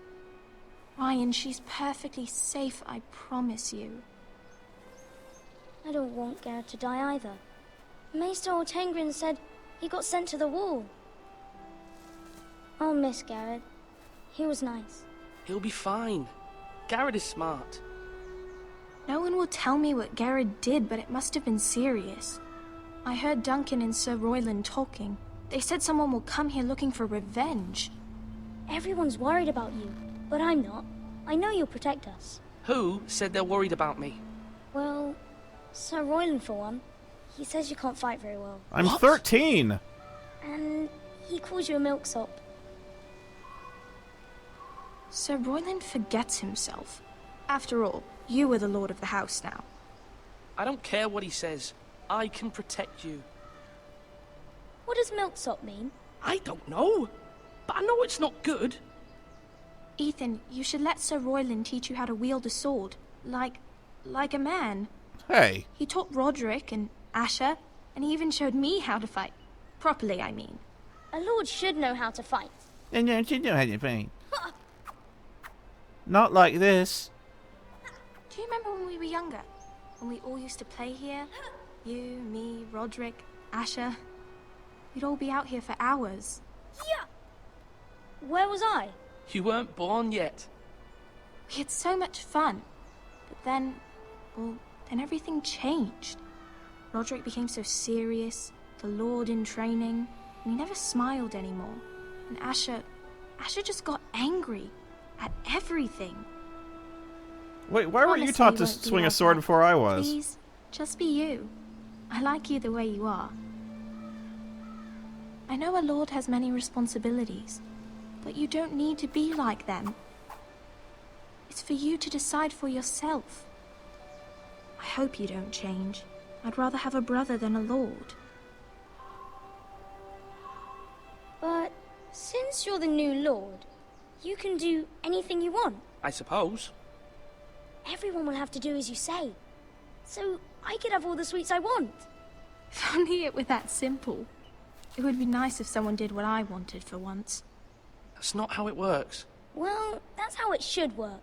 Ryan, she's perfectly safe, I promise you. I don't want Garrett to die either. Maester Ortengrin said he got sent to the wall. I'll miss Garrett. He was nice. He'll be fine. Garrett is smart. No one will tell me what Garrett did, but it must have been serious. I heard Duncan and Sir Royland talking. They said someone will come here looking for revenge. Everyone's worried about you, but I'm not. I know you'll protect us. Who said they're worried about me? Well, Sir Royland for one. He says you can't fight very well. I'm 13! And he calls you a milksop. Sir Royland forgets himself. After all, you are the lord of the house now. I don't care what he says. I can protect you. What does milksop mean? I don't know. But I know it's not good. Ethan, you should let Sir Royland teach you how to wield a sword. Like a man. Hey. He taught Roderick and Asher, and he even showed me how to fight. Properly, I mean. A lord should know how to fight. And you should know how to fight. Not like this. Do you remember when we were younger? When we all used to play here? You, me, Roderick, Asher. We'd all be out here for hours. Yeah. Where was I? You weren't born yet. We had so much fun. But then, well, then everything changed. Roderick became so serious, the Lord in training, and he never smiled anymore. And Asher just got angry at everything. Wait, why were you taught to swing a sword before I was? Please, just be you. I like you the way you are. I know a lord has many responsibilities, but you don't need to be like them. It's for you to decide for yourself. I hope you don't change. I'd rather have a brother than a lord. But since you're the new lord, you can do anything you want. I suppose. Everyone will have to do as you say. So I could have all the sweets I want. If only it were that simple. It would be nice if someone did what I wanted for once. That's not how it works. Well, that's how it should work.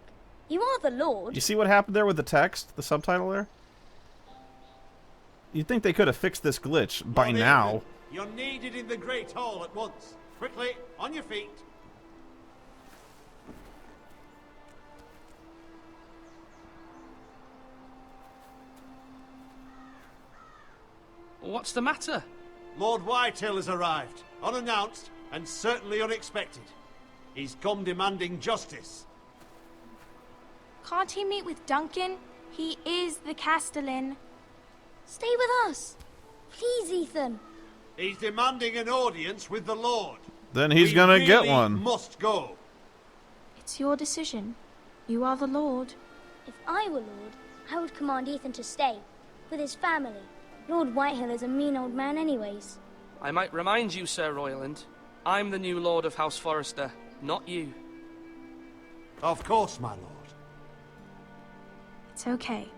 You are the lord. You see what happened there with the text, the subtitle there? You'd think they could have fixed this glitch by now. You're needed in the Great Hall at once. Quickly, on your feet. What's the matter? Lord Whitehill has arrived, unannounced and certainly unexpected. He's come demanding justice. Can't he meet with Duncan? He is the Castellan. Stay with us. Please, Ethan. He's demanding an audience with the Lord. Then he's We gonna get really one. Must go. It's your decision. You are the Lord. If I were Lord, I would command Ethan to stay, with his family. Lord Whitehill is a mean old man anyways. I might remind you, Sir Royland, I'm the new Lord of House Forrester, not you. Of course, my lord. It's okay.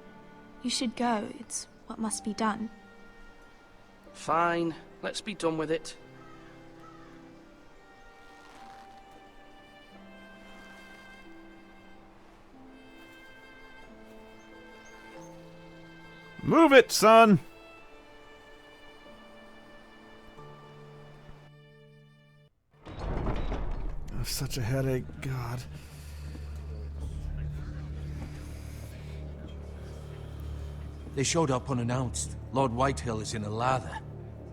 You should go. It's what must be done. Fine, let's be done with it. Move it, son! Oh, such a headache, God. They showed up unannounced. Lord Whitehill is in a lather.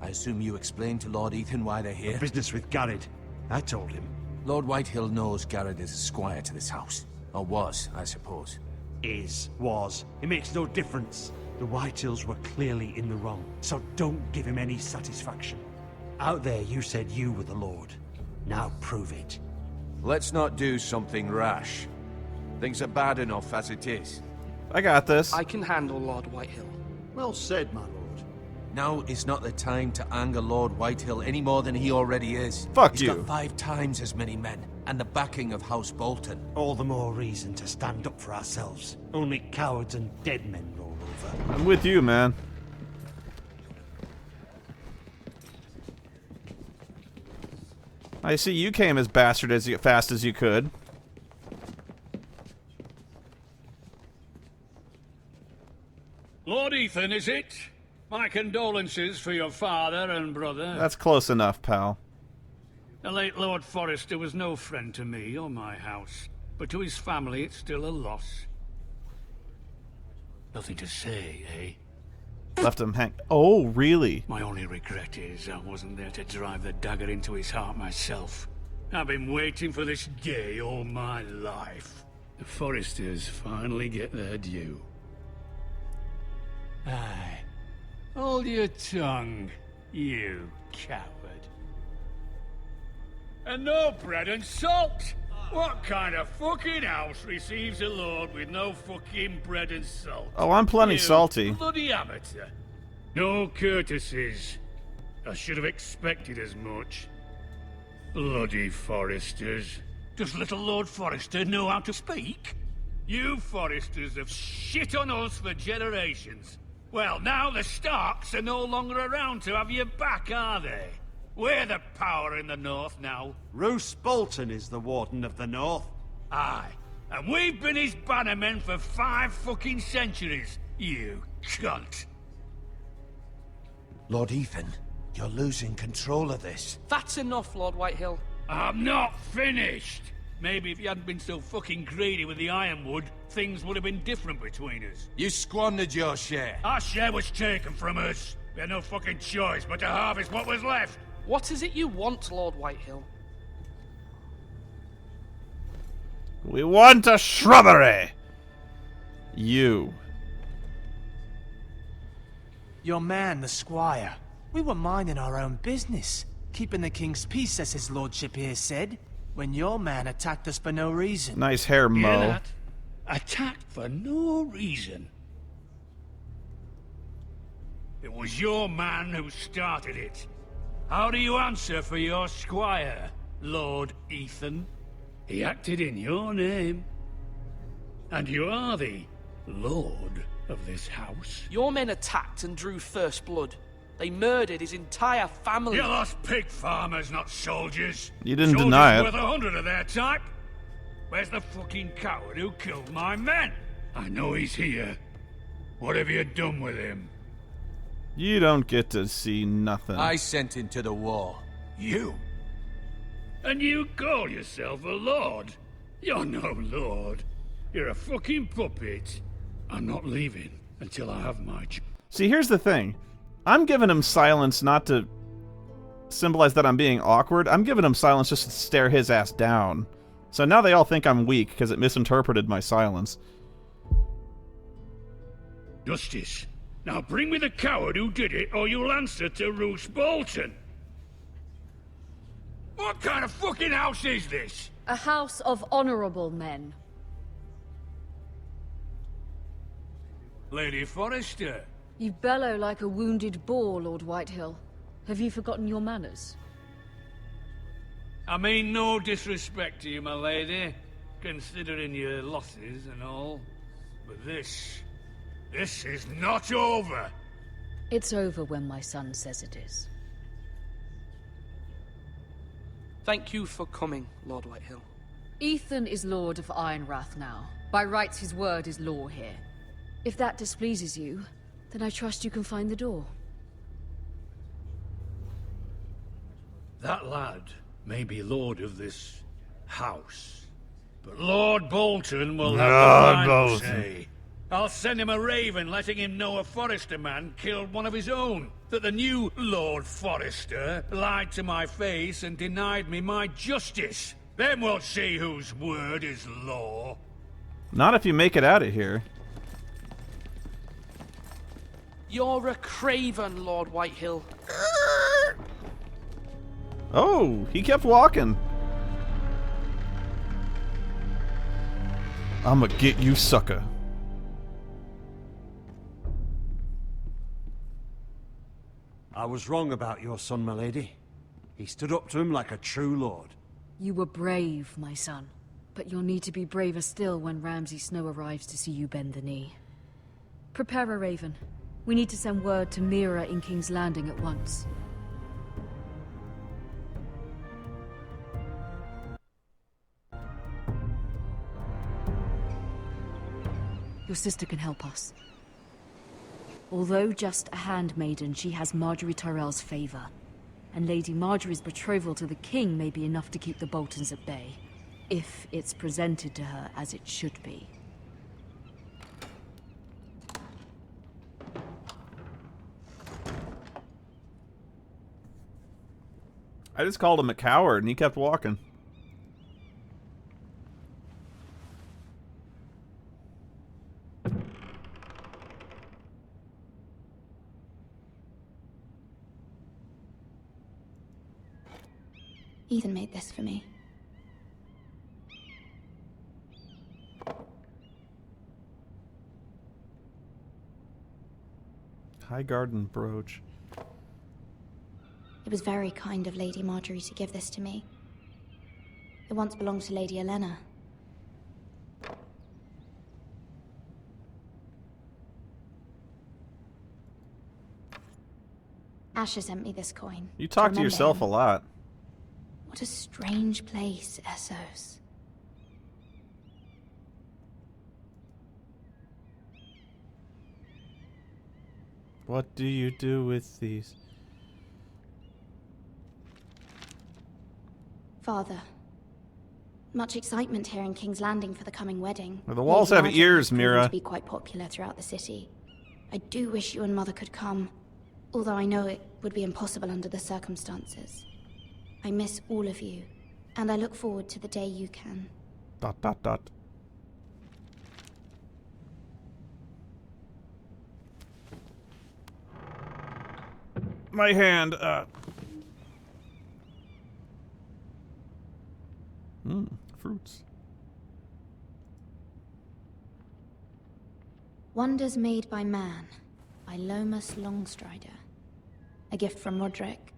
I assume you explained to Lord Ethan why they're here? Business with Garrett. I told him. Lord Whitehill knows Garrett is a squire to this house. Or was, I suppose. Was. It makes no difference. The Whitehills were clearly in the wrong, so don't give him any satisfaction. Out there you said you were the Lord. Now prove it. Let's not do something rash. Things are bad enough as it is. I got this. I can handle Lord Whitehill. Well said, my lord. Now is not the time to anger Lord Whitehill any more than he already is. Fuck He's you. got 5 times as many men, and the backing of House Bolton. All the more reason to stand up for ourselves. Only cowards and dead men roll over. I'm with you, man. I see you came as bastard as fast as you could. Lord Ethan, is it? My condolences for your father and brother. That's close enough, pal. The late Lord Forrester was no friend to me or my house, but to his family it's still a loss. Nothing to say, eh? Left him hang. Oh, really? My only regret is I wasn't there to drive the dagger into his heart myself. I've been waiting for this day all my life. The Forresters finally get their due. Aye. Hold your tongue, you coward. And no bread and salt! What kind of fucking house receives a lord with no fucking bread and salt? Oh, I'm plenty You salty. bloody amateur. No courtesies. I should have expected as much. Bloody Forresters. Does little Lord Forrester know how to speak? You Forresters have shit on us for generations. Well, now the Starks are no longer around to have you back, are they? We're the power in the north now. Roose Bolton is the Warden of the North. Aye. And we've been his bannermen for 5 fucking centuries, you cunt. Lord Ethan, you're losing control of this. That's enough, Lord Whitehill. I'm not finished. Maybe if you hadn't been so fucking greedy with the ironwood, things would have been different between us. You squandered your share. Our share was taken from us. We had no fucking choice but to harvest what was left. What is it you want, Lord Whitehill? We want a shrubbery! You. Your man, the squire. We were minding our own business, keeping the king's peace, as his lordship here said, when your man attacked us for no reason. Nice hair, Hear Mo. that? Attacked for no reason. It was your man who started it. How do you answer for your squire, Lord Ethan? He acted in your name. And you are the lord of this house. Your men attacked and drew first blood. They murdered his entire family. You lost pig farmers, not soldiers. You didn't deny it. Soldiers worth 100 of their type. Where's the fucking coward who killed my men? I know he's here. What have you done with him? You don't get to see nothing. I sent him to the war. You? And you call yourself a lord? You're no lord. You're a fucking puppet. I'm not leaving until I have my... See, here's the thing. I'm giving him silence not to symbolize that I'm being awkward. I'm giving him silence just to stare his ass down. So now they all think I'm weak because it misinterpreted my silence. Justice. Now bring me the coward who did it, or you'll answer to Roose Bolton. What kind of fucking house is this? A house of honorable men. Lady Forrester. You bellow like a wounded boar, Lord Whitehill. Have you forgotten your manners? I mean no disrespect to you, my lady, considering your losses and all. But this is not over. It's over when my son says it is. Thank you for coming, Lord Whitehill. Ethan is Lord of Ironrath now. By rights, his word is law here. If that displeases you, then I trust you can find the door. That lad may be lord of this house, but Lord Bolton will have the final say. I'll send him a raven letting him know a Forrester man killed one of his own. That the new Lord Forrester lied to my face and denied me my justice. Then we'll see whose word is law. Not if you make it out of here. You're a craven, Lord Whitehill. Oh, he kept walking. I'ma get you, sucker. I was wrong about your son, my lady. He stood up to him like a true lord. You were brave, my son. But you'll need to be braver still when Ramsay Snow arrives to see you bend the knee. Prepare a raven. We need to send word to Mira in King's Landing at once. Your sister can help us. Although just a handmaiden, she has Marjorie Tyrell's favor. And Lady Marjorie's betrothal to the king may be enough to keep the Boltons at bay. If it's presented to her as it should be. I just called him a coward and he kept walking. Ethan made this for me. High Garden brooch. It was very kind of Lady Marjorie to give this to me. It once belonged to Lady Elena. Asher sent me this coin. You talk to remember yourself him. a lot. What a strange place, Essos. What do you do with these? Father. Much excitement here in King's Landing for the coming wedding. Well, the walls Lady have Marjorie ears, has proven Mira. to be quite popular throughout the city. I do wish you and Mother could come, although I know it would be impossible under the circumstances. I miss all of you, and I look forward to the day you can. ... My hand. Fruits. Wonders Made by Man, by Lomas Longstrider. A gift from Roderick.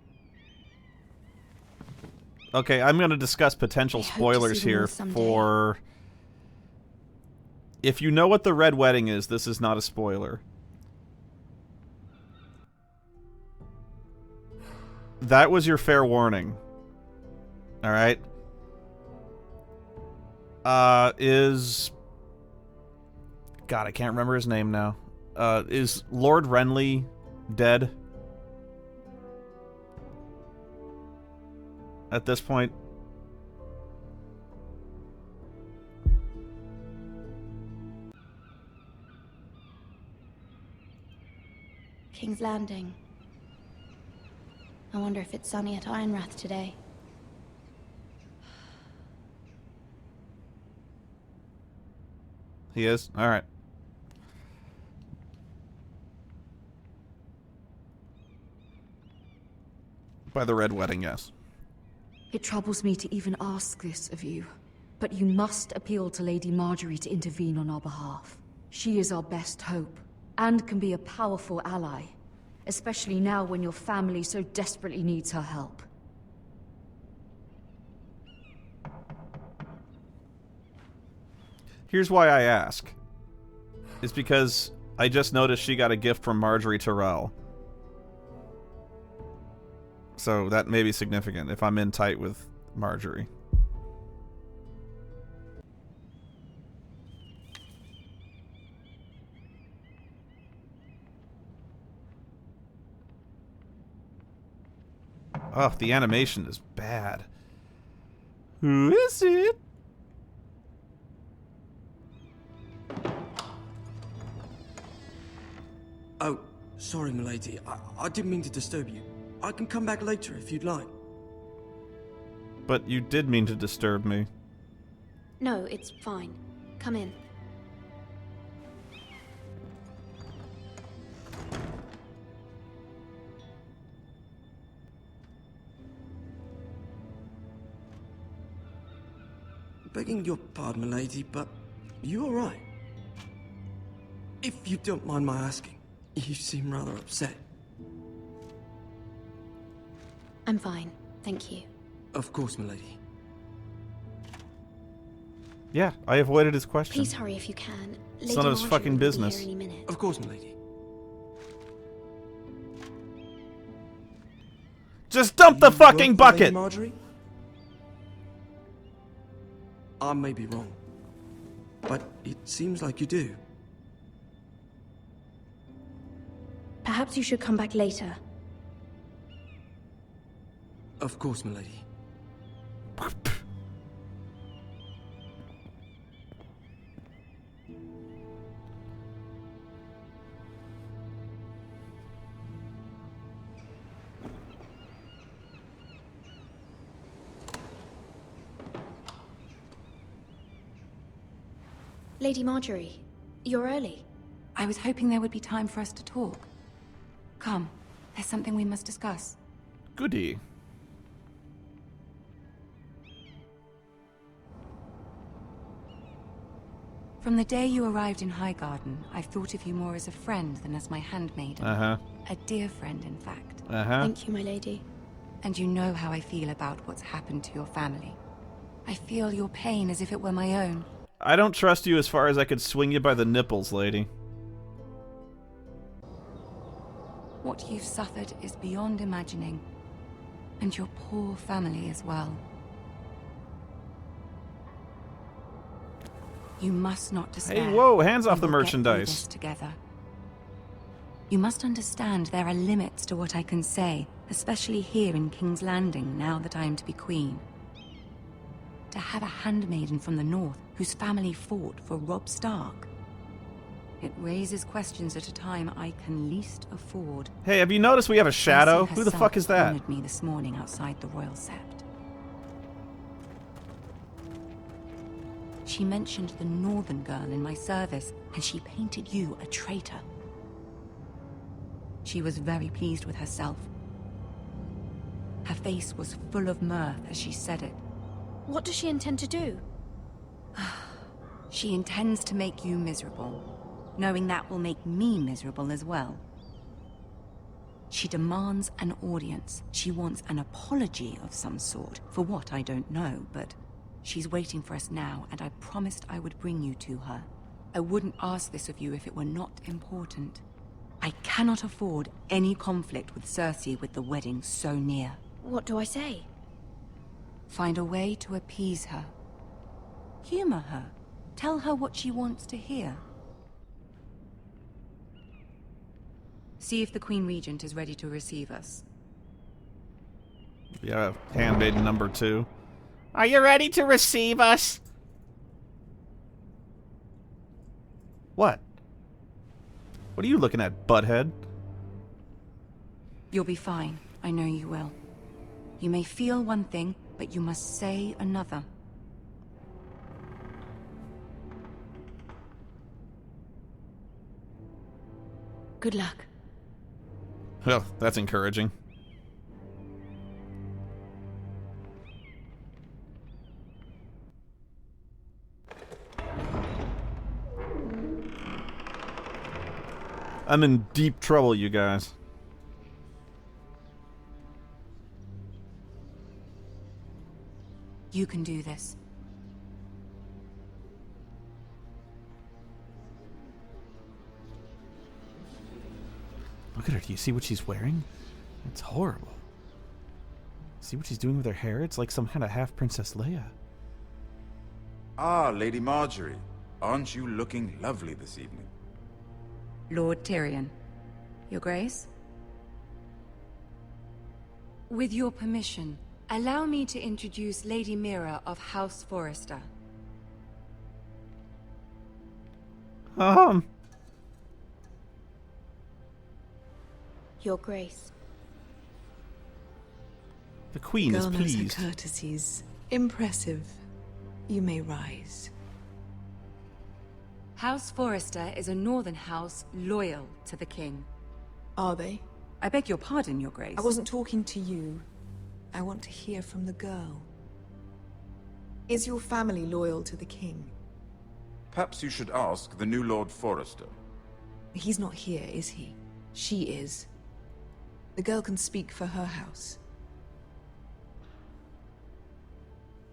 Okay, I'm going to discuss potential spoilers see them all here someday. for... If you know what the Red Wedding is, this is not a spoiler. That was your fair warning. Alright? Is... God, I can't remember his name now. Is Lord Renly dead? At this point? King's Landing. I wonder if it's sunny at Ironrath today. He is? Alright. By the Red Wedding, yes. It troubles me to even ask this of you, but you must appeal to Lady Marjorie to intervene on our behalf. She is our best hope, and can be a powerful ally, especially now when your family so desperately needs her help. Here's why I ask. It's because I just noticed she got a gift from Marjorie Tyrell. So that may be significant if I'm in tight with Marjorie. Oh, the animation is bad. Who is it? Oh, sorry, milady. I didn't mean to disturb you. I can come back later if you'd like. But you did mean to disturb me. No, it's fine. Come in. Begging your pardon, milady, but you all right? If you don't mind my asking, you seem rather upset. I'm fine, thank you. Of course, milady. Yeah, I avoided his question. Please hurry if you can. It's none of his fucking business. Any minute. Of course, milady. Just dump the fucking Lady bucket! Marjorie? I may be wrong, but it seems like you do. Perhaps you should come back later. Of course, milady. Lady Marjorie, you're early. I was hoping there would be time for us to talk. Come, there's something we must discuss. Goody. From the day you arrived in Highgarden, I've thought of you more as a friend than as my handmaiden. Uh-huh. A dear friend, in fact. Uh-huh. Thank you, my lady. And you know how I feel about what's happened to your family. I feel your pain as if it were my own. I don't trust you as far as I could swing you by the nipples, lady. What you've suffered is beyond imagining. And your poor family as well. You must not despair. Hey, whoa, hands off We the will get through merchandise. this together. You must understand there are limits to what I can say, especially here in King's Landing, now that I am to be queen. To have a handmaiden from the north whose family fought for Robb Stark. It raises questions at a time I can least afford. Hey, have you noticed we have a shadow? Who the fuck is that? Honored me this morning outside the Royal Sept. She mentioned the northern girl in my service, and she painted you a traitor. She was very pleased with herself. Her face was full of mirth as she said it. What does she intend to do? She intends to make you miserable, knowing that will make me miserable as well. She demands an audience. She wants an apology of some sort, for what I don't know, but she's waiting for us now, and I promised I would bring you to her. I wouldn't ask this of you if it were not important. I cannot afford any conflict with Cersei with the wedding so near. What do I say? Find a way to appease her. Humor her. Tell her what she wants to hear. See if the Queen Regent is ready to receive us. Yeah, handmaiden number 2. Are you ready to receive us? What? What are you looking at, butthead? You'll be fine. I know you will. You may feel one thing, but you must say another. Good luck. Well, that's encouraging. I'm in deep trouble, you guys. You can do this. Look at her. Do you see what she's wearing? It's horrible. See what she's doing with her hair? It's like some kind of half-Princess Leia. Ah, Lady Marjorie. Aren't you looking lovely this evening? Lord Tyrion. Your Grace? With your permission, allow me to introduce Lady Mira of House Forrester. Your Grace. The Queen is Girl knows her pleased. courtesies. Impressive. You may rise. House Forrester is a northern house loyal to the king. Are they? I beg your pardon, Your Grace. I wasn't talking to you. I want to hear from the girl. Is your family loyal to the king? Perhaps you should ask the new Lord Forrester. He's not here, is he? She is. The girl can speak for her house.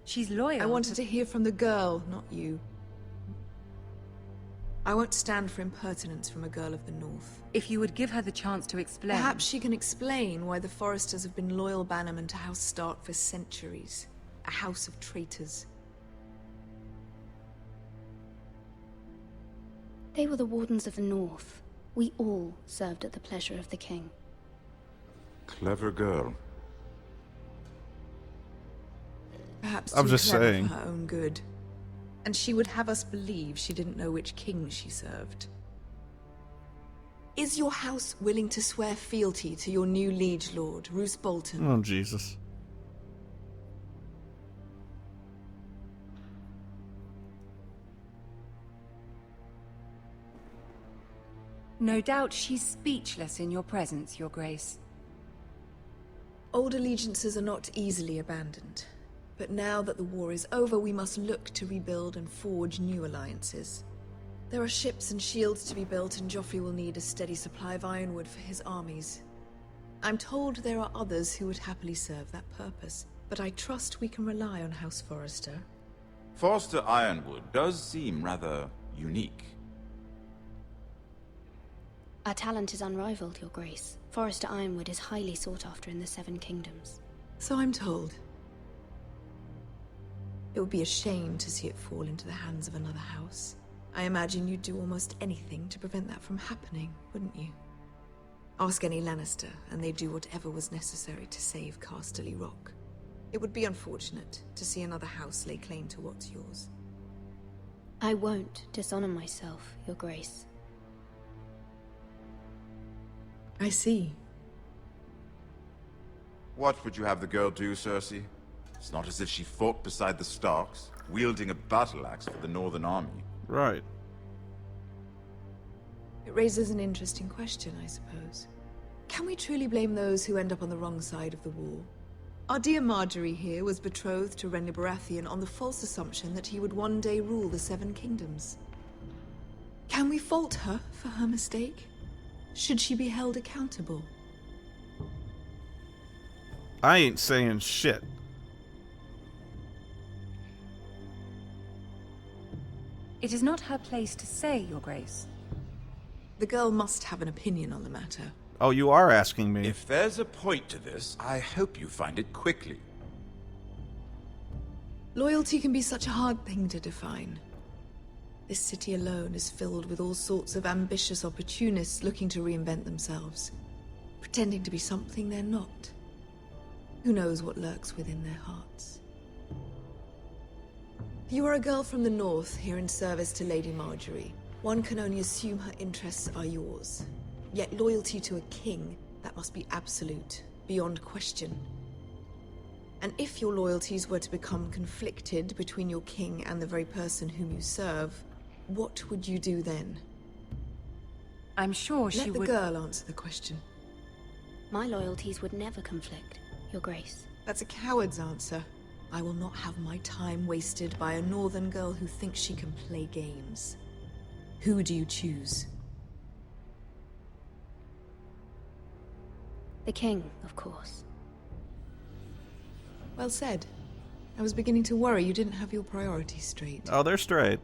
She's loyal. I wanted to hear from the girl, not you. I won't stand for impertinence from a girl of the North. If you would give her the chance to explain... Perhaps she can explain why the Forresters have been loyal bannermen to House Stark for centuries. A house of traitors. They were the Wardens of the North. We all served at the pleasure of the king. Clever girl. Perhaps I'm too just clever saying. for her own good. And she would have us believe she didn't know which king she served. Is your house willing to swear fealty to your new liege lord, Roose Bolton? Oh, Jesus. No doubt she's speechless in your presence, Your Grace. Old allegiances are not easily abandoned. But now that the war is over, we must look to rebuild and forge new alliances. There are ships and shields to be built, and Joffrey will need a steady supply of ironwood for his armies. I'm told there are others who would happily serve that purpose, but I trust we can rely on House Forrester. Forrester Ironwood does seem rather unique. Our talent is unrivaled, Your Grace. Forrester Ironwood is highly sought after in the Seven Kingdoms. So I'm told. It would be a shame to see it fall into the hands of another house. I imagine you'd do almost anything to prevent that from happening, wouldn't you? Ask any Lannister, and they'd do whatever was necessary to save Casterly Rock. It would be unfortunate to see another house lay claim to what's yours. I won't dishonor myself, Your Grace. I see. What would you have the girl do, Cersei? It's not as if she fought beside the Starks, wielding a battle axe for the Northern Army. Right. It raises an interesting question, I suppose. Can we truly blame those who end up on the wrong side of the war? Our dear Marjorie here was betrothed to Renly Baratheon on the false assumption that he would one day rule the Seven Kingdoms. Can we fault her for her mistake? Should she be held accountable? I ain't saying shit. It is not her place to say, Your Grace. The girl must have an opinion on the matter. Oh, you are asking me. If there's a point to this, I hope you find it quickly. Loyalty can be such a hard thing to define. This city alone is filled with all sorts of ambitious opportunists looking to reinvent themselves, pretending to be something they're not. Who knows what lurks within their hearts? You are a girl from the north, here in service to Lady Marjorie. One can only assume her interests are yours. Yet loyalty to a king, that must be absolute, beyond question. And if your loyalties were to become conflicted between your king and the very person whom you serve, what would you do then? I'm sure she would... would... Let the girl answer the question. My loyalties would never conflict, Your Grace. That's a coward's answer. I will not have my time wasted by a northern girl who thinks she can play games. Who do you choose? The king, of course. Well said. I was beginning to worry you didn't have your priorities straight. Oh, they're straight.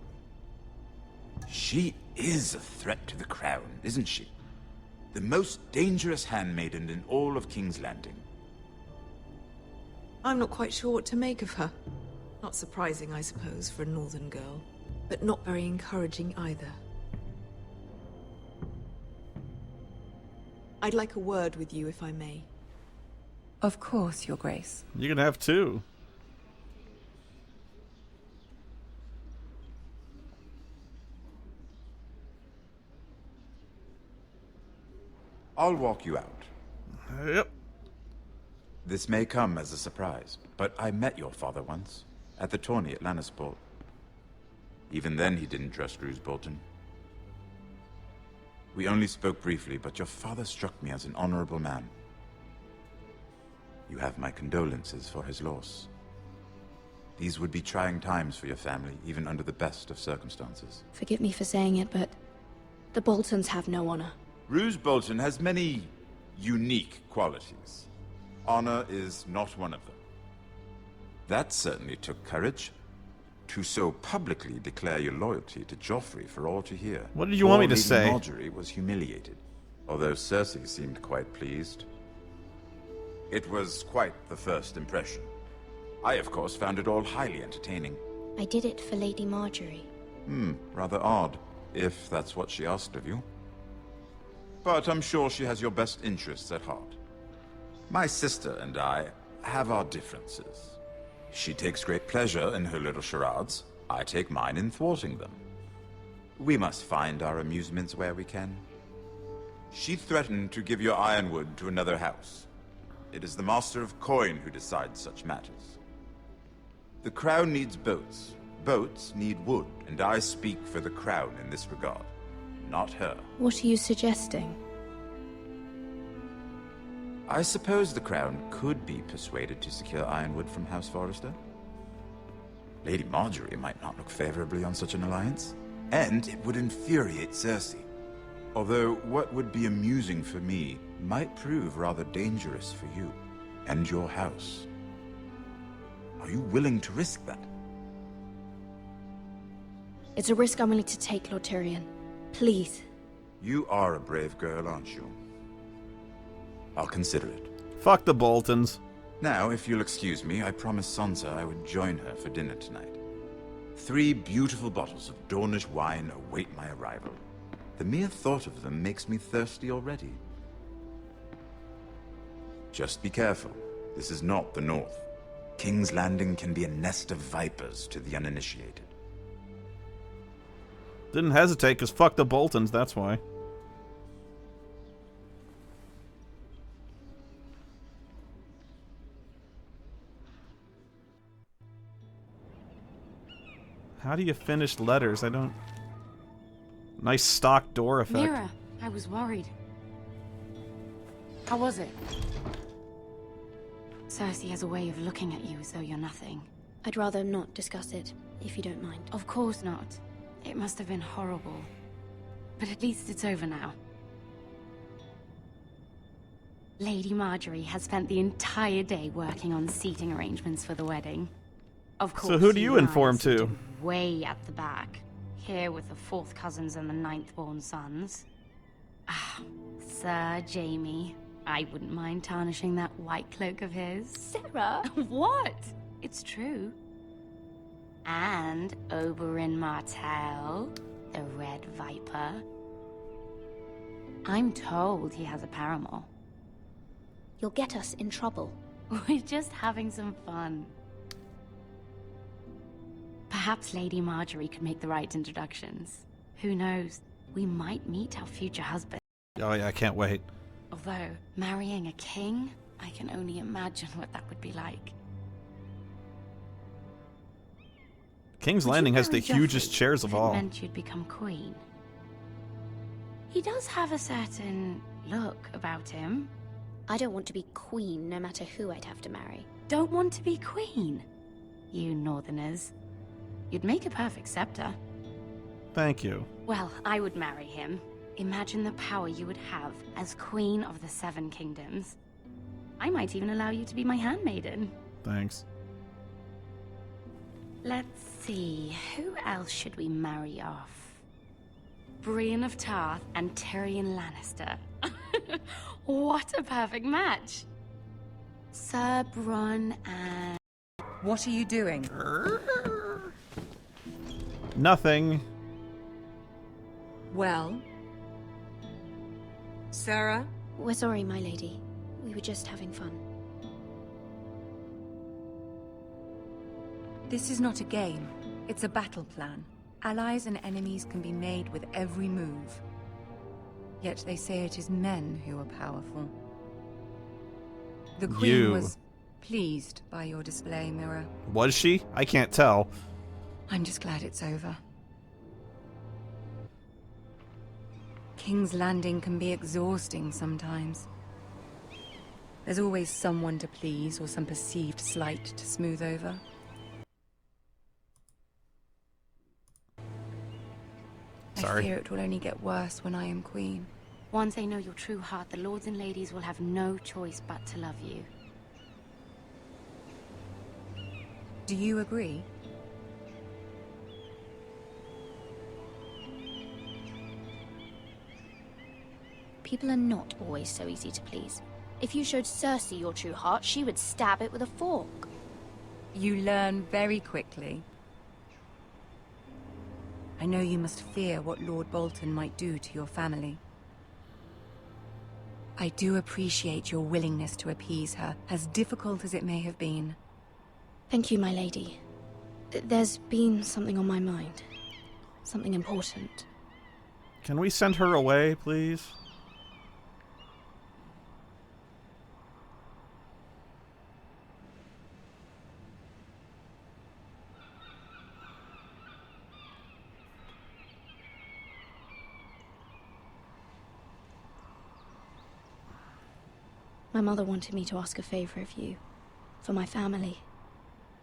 She is a threat to the crown, isn't she? The most dangerous handmaiden in all of King's Landing. I'm not quite sure what to make of her. Not surprising, I suppose, for a northern girl, but not very encouraging either. I'd like a word with you, if I may. Of course, Your Grace. You can have two. I'll walk you out. Yep. This may come as a surprise, but I met your father once, at the tourney at Lannisport. Even then he didn't trust Roose Bolton. We only spoke briefly, but your father struck me as an honorable man. You have my condolences for his loss. These would be trying times for your family, even under the best of circumstances. Forgive me for saying it, but the Boltons have no honor. Roose Bolton has many unique qualities. Honor is not one of them. That certainly took courage. To so publicly declare your loyalty to Joffrey for all to hear. What did you want me to Lady say? Marjorie was humiliated, although Cersei seemed quite pleased. It was quite the first impression. I, of course, found it all highly entertaining. I did it for Lady Marjorie. Rather odd, if that's what she asked of you. But I'm sure she has your best interests at heart. My sister and I have our differences. She takes great pleasure in her little charades. I take mine in thwarting them. We must find our amusements where we can. She threatened to give your ironwood to another house. It is the Master of Coin who decides such matters. The crown needs boats. Boats need wood, and I speak for the crown in this regard, not her. What are you suggesting? I suppose the crown could be persuaded to secure ironwood from House Forrester. Lady Marjorie might not look favorably on such an alliance, and it would infuriate Cersei. Although what would be amusing for me might prove rather dangerous for you and your house. Are you willing to risk that? It's a risk I'm willing to take, Lord Tyrion. Please. You are a brave girl, aren't you? I'll consider it. Fuck the Boltons. Now, if you'll excuse me, I promised Sansa I would join her for dinner tonight. 3 beautiful bottles of Dornish wine await my arrival. The mere thought of them makes me thirsty already. Just be careful. This is not the North. King's Landing can be a nest of vipers to the uninitiated. Didn't hesitate, because fuck the Boltons, that's why. How do you finish letters? I don't... Nice stock door effect. Mira, I was worried. How was it? Cersei has a way of looking at you as though you're nothing. I'd rather not discuss it, if you don't mind. Of course not. It must have been horrible. But at least it's over now. Lady Marjorie has spent the entire day working on seating arrangements for the wedding. Of course, so who do you inform to? Way at the back. Here with the 4th cousins and the 9th-born sons. Ah, Sir Jaime. I wouldn't mind tarnishing that white cloak of his. Sarah! What? It's true. And Oberyn Martell, the Red Viper. I'm told he has a paramour. You'll get us in trouble. We're just having some fun. Perhaps Lady Marjorie could make the right introductions. Who knows? We might meet our future husband. Oh yeah, I can't wait. Although, marrying a king, I can only imagine what that would be like. King's Landing has the hugest chairs of all. It meant you'd become queen. He does have a certain look about him. I don't want to be queen, no matter who I'd have to marry. Don't want to be queen? You northerners. You'd make a perfect scepter. Thank you. Well, I would marry him. Imagine the power you would have as Queen of the 7 Kingdoms. I might even allow you to be my handmaiden. Thanks. Let's see, who else should we marry off? Brienne of Tarth and Tyrion Lannister. What a perfect match! Sir Bronn and... What are you doing? Nothing. Well? Sarah? We're sorry, my lady. We were just having fun. This is not a game. It's a battle plan. Allies and enemies can be made with every move. Yet they say it is men who are powerful. The Queen was pleased by your display, Mira. Was she? I can't tell. I'm just glad it's over. King's Landing can be exhausting sometimes. There's always someone to please or some perceived slight to smooth over. Sorry. I fear it will only get worse when I am queen. Once they know your true heart, the lords and ladies will have no choice but to love you. Do you agree? People are not always so easy to please. If you showed Cersei your true heart, she would stab it with a fork. You learn very quickly. I know you must fear what Lord Bolton might do to your family. I do appreciate your willingness to appease her, as difficult as it may have been. Thank you, my lady. There's been something on my mind. Something important. Can we send her away, please? My mother wanted me to ask a favor of you. For my family.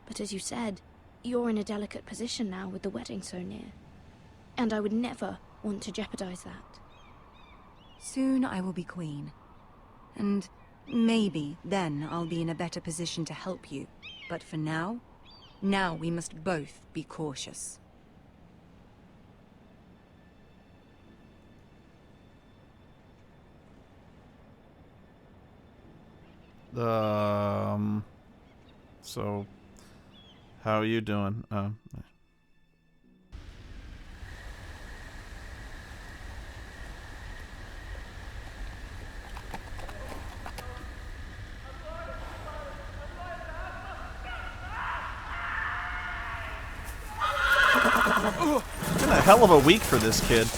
But as you said, you're in a delicate position now with the wedding so near. And I would never want to jeopardize that. Soon I will be queen. And maybe then I'll be in a better position to help you. But for now we must both be cautious. So, how are you doing? It's been a hell of a week for this kid.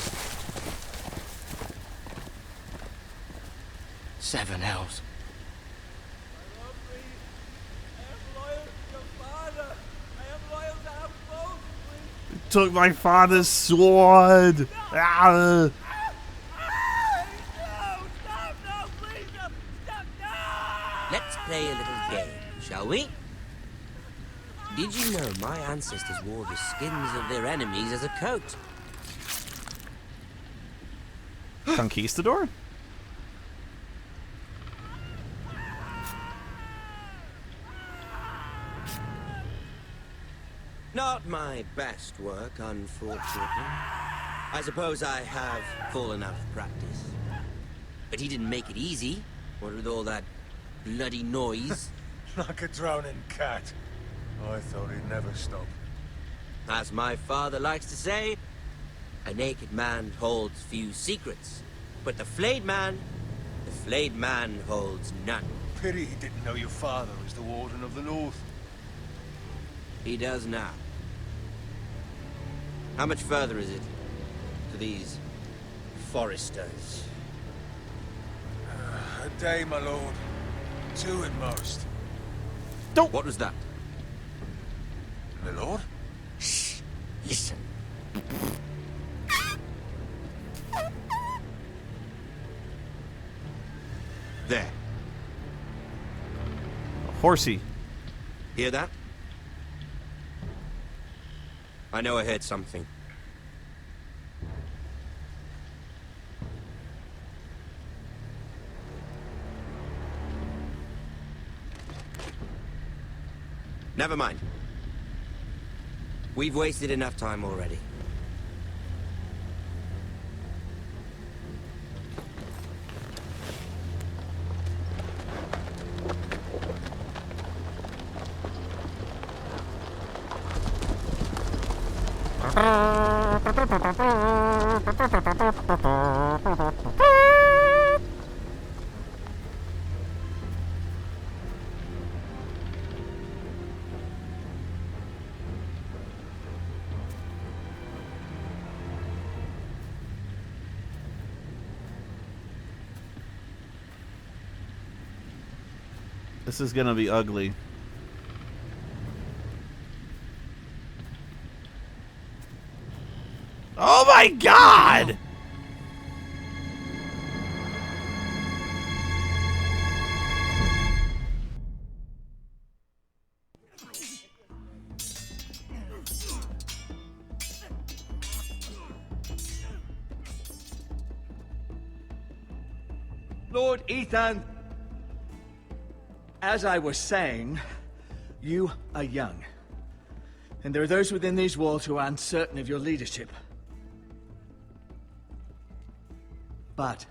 7 L's. Took my father's sword. Ah. Let's play a little game, shall we? Did you know my ancestors wore the skins of their enemies as a coat? Conquistador? Not my best work, unfortunately. I suppose I have fallen out of practice. But he didn't make it easy, what with all that bloody noise. Like a drowning cat. I thought he'd never stop. As my father likes to say, a naked man holds few secrets. But the flayed man holds none. Pity he didn't know your father was the Warden of the North. He does now. How much further is it to these Forresters? A day, my lord. 2 at most. Don't. What was that? My lord? Shh. Listen. There. Horsey. Hear that? I know I heard something. Never mind. We've wasted enough time already. This is gonna be ugly. Oh my god! Lord Ethan, as I was saying, you are young. And there are those within these walls who are uncertain of your leadership. But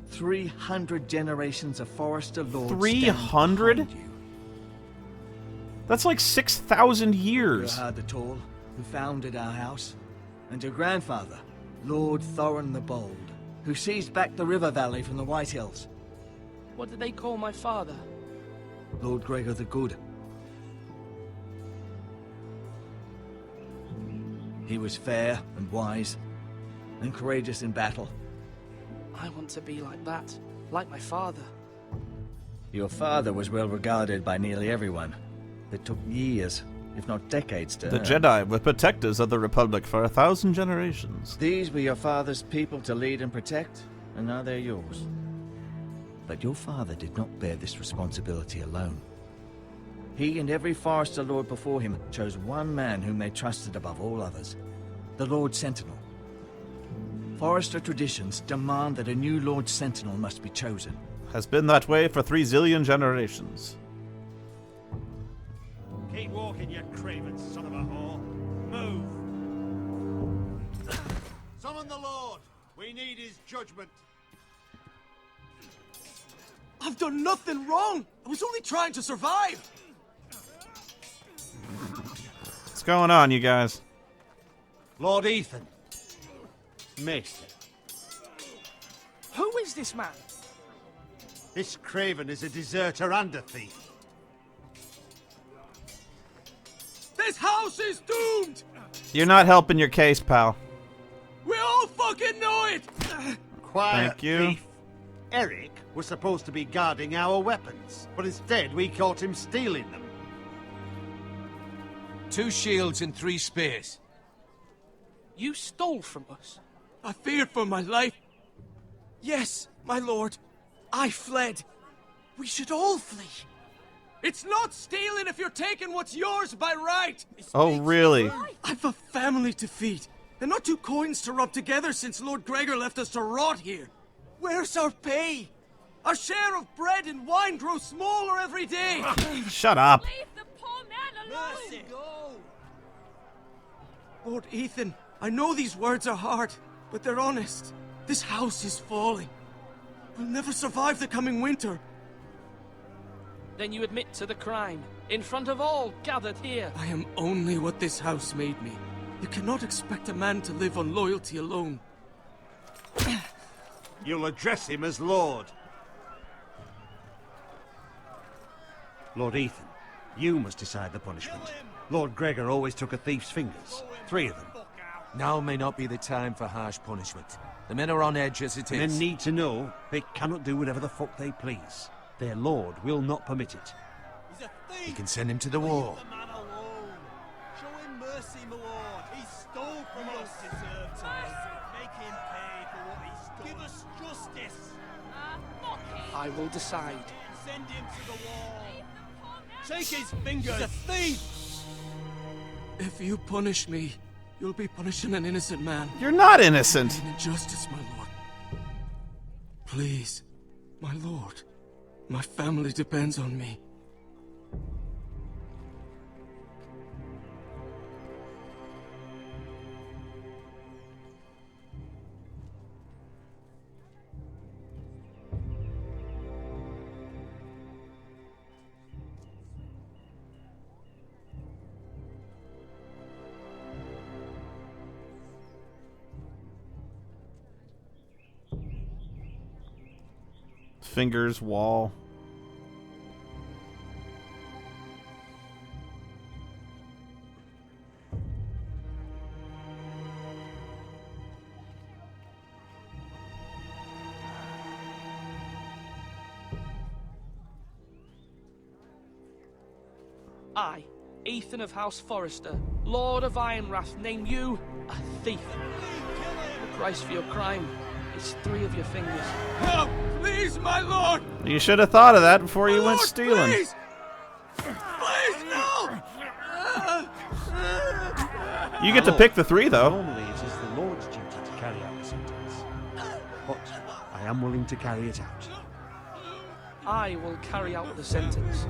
300 generations of Forrester lords 300? That's like 6,000 years. Gerhard the Tall, who founded our house, and your grandfather, Lord Thorin the Bold, who seized back the river valley from the White Hills. What did they call my father? Lord Gregor the Good. He was fair and wise, and courageous in battle. I want to be like that, like my father. Your father was well regarded by nearly everyone. It took years, if not decades, to The earn. Jedi were protectors of the Republic for 1,000 generations. These were your father's people to lead and protect, and now they're yours. But your father did not bear this responsibility alone. He and every Forrester Lord before him chose one man whom they trusted above all others, the Lord Sentinel. Forrester traditions demand that a new Lord Sentinel must be chosen. Has been that way for 3 zillion generations. Keep walking, you craven son of a whore. Move! Summon the Lord! We need his judgment. I've done nothing wrong! I was only trying to survive! What's going on, you guys? Lord Ethan. Maester. Who is this man? This craven is a deserter and a thief. This house is doomed! You're not helping your case, pal. We all fucking know it! Quiet, Thank you. thief. Eric was supposed to be guarding our weapons, but instead we caught him stealing them. 2 shields and 3 spears. You stole from us. I feared for my life. Yes, my lord. I fled. We should all flee. It's not stealing if you're taking what's yours by right. Oh, really? I've a family to feed, and not 2 coins to rub together since Lord Gregor left us to rot here. Where's our pay? Our share of bread and wine grows smaller every day. Shut up. Leave the poor man alone. Mercy. Lord Ethan, I know these words are hard, but they're honest. This house is falling. We'll never survive the coming winter. Then you admit to the crime, in front of all gathered here. I am only what this house made me. You cannot expect a man to live on loyalty alone. You'll address him as Lord. Lord Ethan, you must decide the punishment. Lord Gregor always took a thief's fingers. 3 of them. Now may not be the time for harsh punishment. The men are on edge as it is. Men need to know they cannot do whatever the fuck they please. Their lord will not permit it. You can send him to the wall. Show him mercy, my lord. He stole from us. Deserve mercy. Make him pay for what he stole. Give us justice. I will decide. Send him to the wall. Take his fingers. He's a thief. If you punish me, you'll be punishing an innocent man. You're not innocent. An injustice, my lord. Please, my lord. My family depends on me. fingers, wall. I, Ethan of House Forrester, Lord of Ironwrath, name you a thief. The price for your crime is 3 of your fingers. Help! Please, my lord! You should have thought of that before you went stealing. Please! Please, no! You get to pick the 3, though. Normally it is the Lord's duty to carry out the sentence, but I am willing to carry it out. I will carry out the sentence.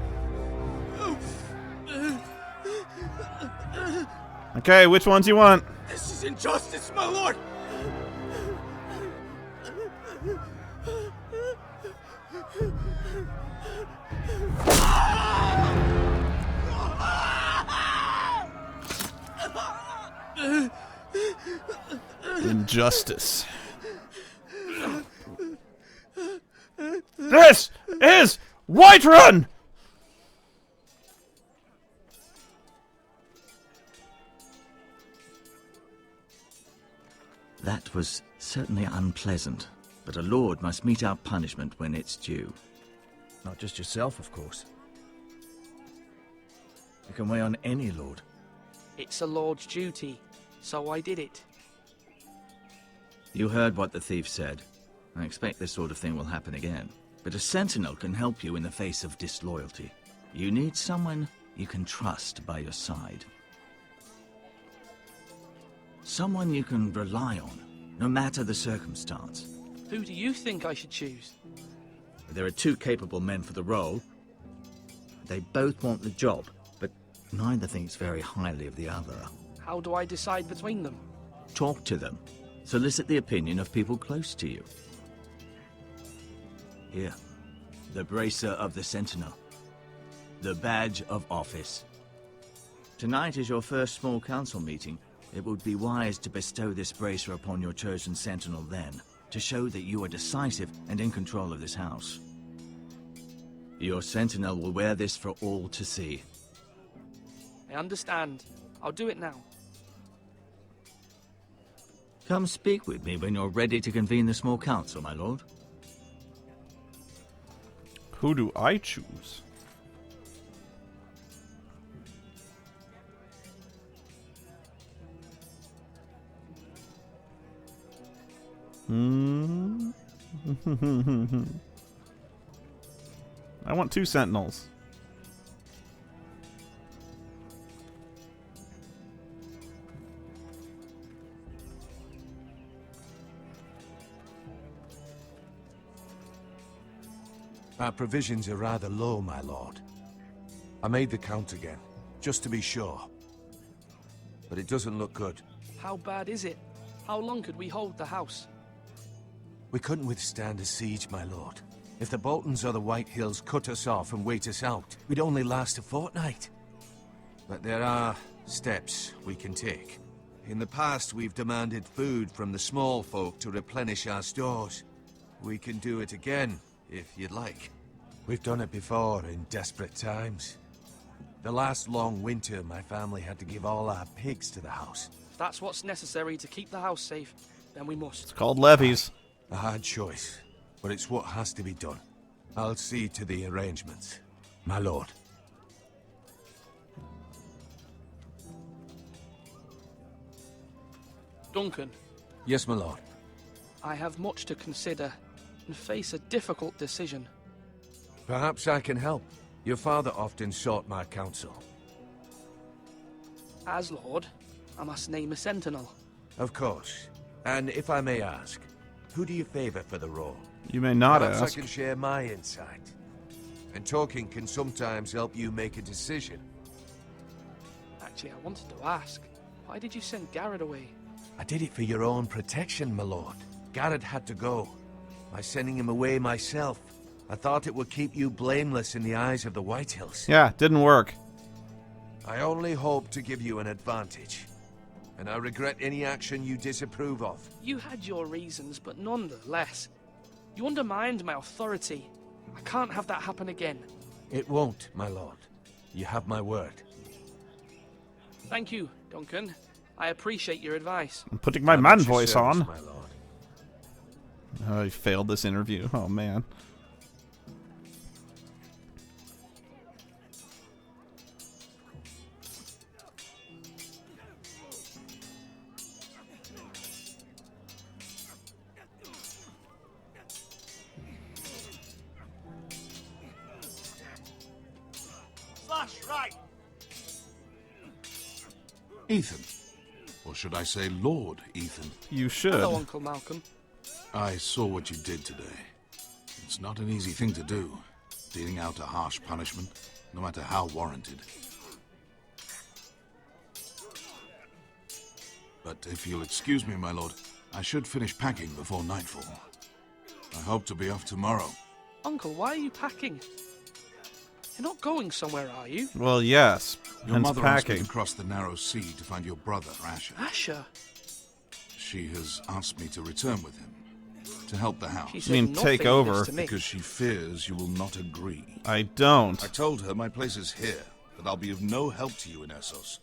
Okay, which ones you want? This is injustice, my lord! Injustice. This is Whiterun! That was certainly unpleasant, but a lord must mete out punishment when it's due. Not just yourself, of course. It can weigh on any lord. It's a lord's duty, so I did it. You heard what the thief said. I expect this sort of thing will happen again. But a sentinel can help you in the face of disloyalty. You need someone you can trust by your side. Someone you can rely on, no matter the circumstance. Who do you think I should choose? There are 2 capable men for the role. They both want the job, but neither thinks very highly of the other. How do I decide between them? Talk to them. Solicit the opinion of people close to you. Here, the bracer of the Sentinel. The badge of office. Tonight is your first small council meeting. It would be wise to bestow this bracer upon your chosen sentinel then, to show that you are decisive and in control of this house. Your sentinel will wear this for all to see. I understand. I'll do it now. Come speak with me when you're ready to convene the small council, my lord. Who do I choose? I want 2 sentinels. Our provisions are rather low, my lord. I made the count again, just to be sure. But it doesn't look good. How bad is it? How long could we hold the house? We couldn't withstand a siege, my lord. If the Boltons or the White Hills cut us off and wait us out, we'd only last a fortnight. But there are steps we can take. In the past, we've demanded food from the small folk to replenish our stores. We can do it again, if you'd like. We've done it before in desperate times. The last long winter, my family had to give all our pigs to the house. If that's what's necessary to keep the house safe, then we must. It's called levies. A hard choice, but it's what has to be done. I'll see to the arrangements, my lord. Duncan. Yes, my lord. I have much to consider and face a difficult decision. Perhaps I can help. Your father often sought my counsel. As Lord, I must name a sentinel. Of course. And if I may ask, who do you favor for the role? You may not Perhaps ask. I can share my insight. And talking can sometimes help you make a decision. Actually, I wanted to ask, why did you send Garrett away? I did it for your own protection, my lord. Garrett had to go. By sending him away myself, I thought it would keep you blameless in the eyes of the White Hills. Yeah, didn't work. I only hope to give you an advantage. And I regret any action you disapprove of. You had your reasons, but nonetheless, you undermined my authority. I can't have that happen again. It won't, my lord. You have my word. Thank you, Duncan. I appreciate your advice. I'm putting my man voice service, on. my lord. Oh, I failed this interview. Oh, man. Slash right. Ethan. Or should I say Lord Ethan? You should. Hello, Uncle Malcolm. I saw what you did today. It's not an easy thing to do, dealing out a harsh punishment, no matter how warranted. But if you'll excuse me, my lord, I should finish packing before nightfall. I hope to be off tomorrow. Uncle, why are you packing? You're not going somewhere, are you? Well, yes. Your Hence mother asked me packing. to cross the narrow sea to find your brother, Asher. Asher? She has asked me to return with him, to help the house. She You said mean take nothing of this over? to me. Because she fears you will not agree. I don't. I told her my place is here, that I'll be of no help to you in Essos.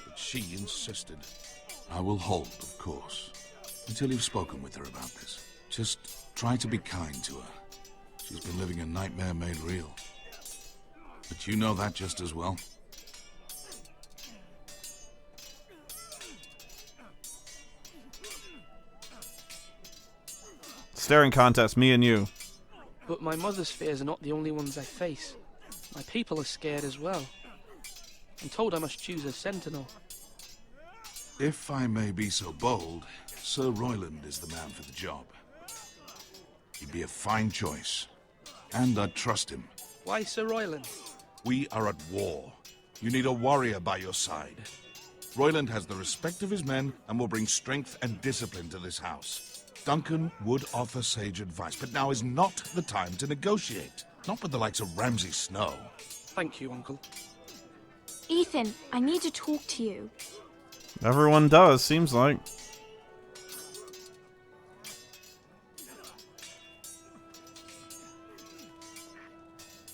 But she insisted. I will hold, of course, until you've spoken with her about this. Just try to be kind to her. She's been living a nightmare made real. But you know that just as well. Staring contest, me and you. But my mother's fears are not the only ones I face. My people are scared as well. I'm told I must choose a sentinel. If I may be so bold, Sir Royland is the man for the job. He'd be a fine choice, and I'd trust him. Why Sir Royland? We are at war. You need a warrior by your side. Royland has the respect of his men and will bring strength and discipline to this house. Duncan would offer sage advice, but now is not the time to negotiate. Not with the likes of Ramsay Snow. Thank you, Uncle. Ethan, I need to talk to you. Everyone does, seems like.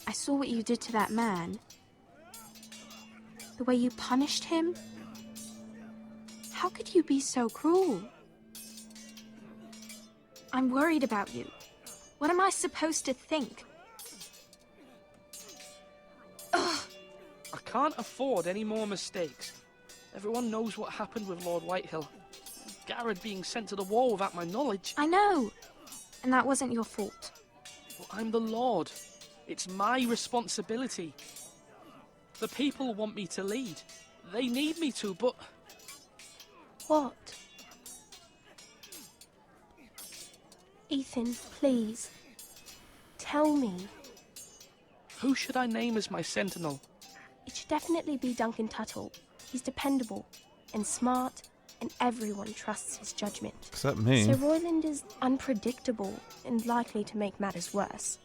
I saw what you did to that man. The way you punished him. How could you be so cruel? I'm worried about you. What am I supposed to think? I can't afford any more mistakes. Everyone knows what happened with Lord Whitehill. Garrett being sent to the war without my knowledge. I know. And that wasn't your fault. Well, I'm the Lord. It's my responsibility. The people want me to lead. They need me to, but... What? Ethan, please. Tell me. Who should I name as my sentinel? It should definitely be Duncan Tuttle. He's dependable and smart, and everyone trusts his judgment. Except me. Sir Royland is unpredictable and likely to make matters worse.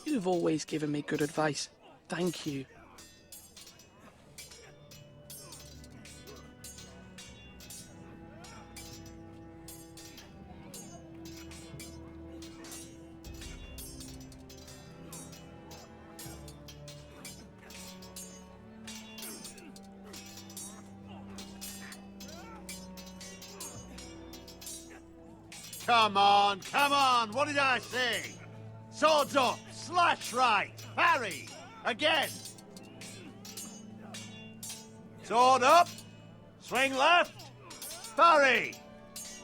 You've always given me good advice. Thank you. Come on, what did I say? Swords up, slash right, parry, again. Sword up, swing left, parry.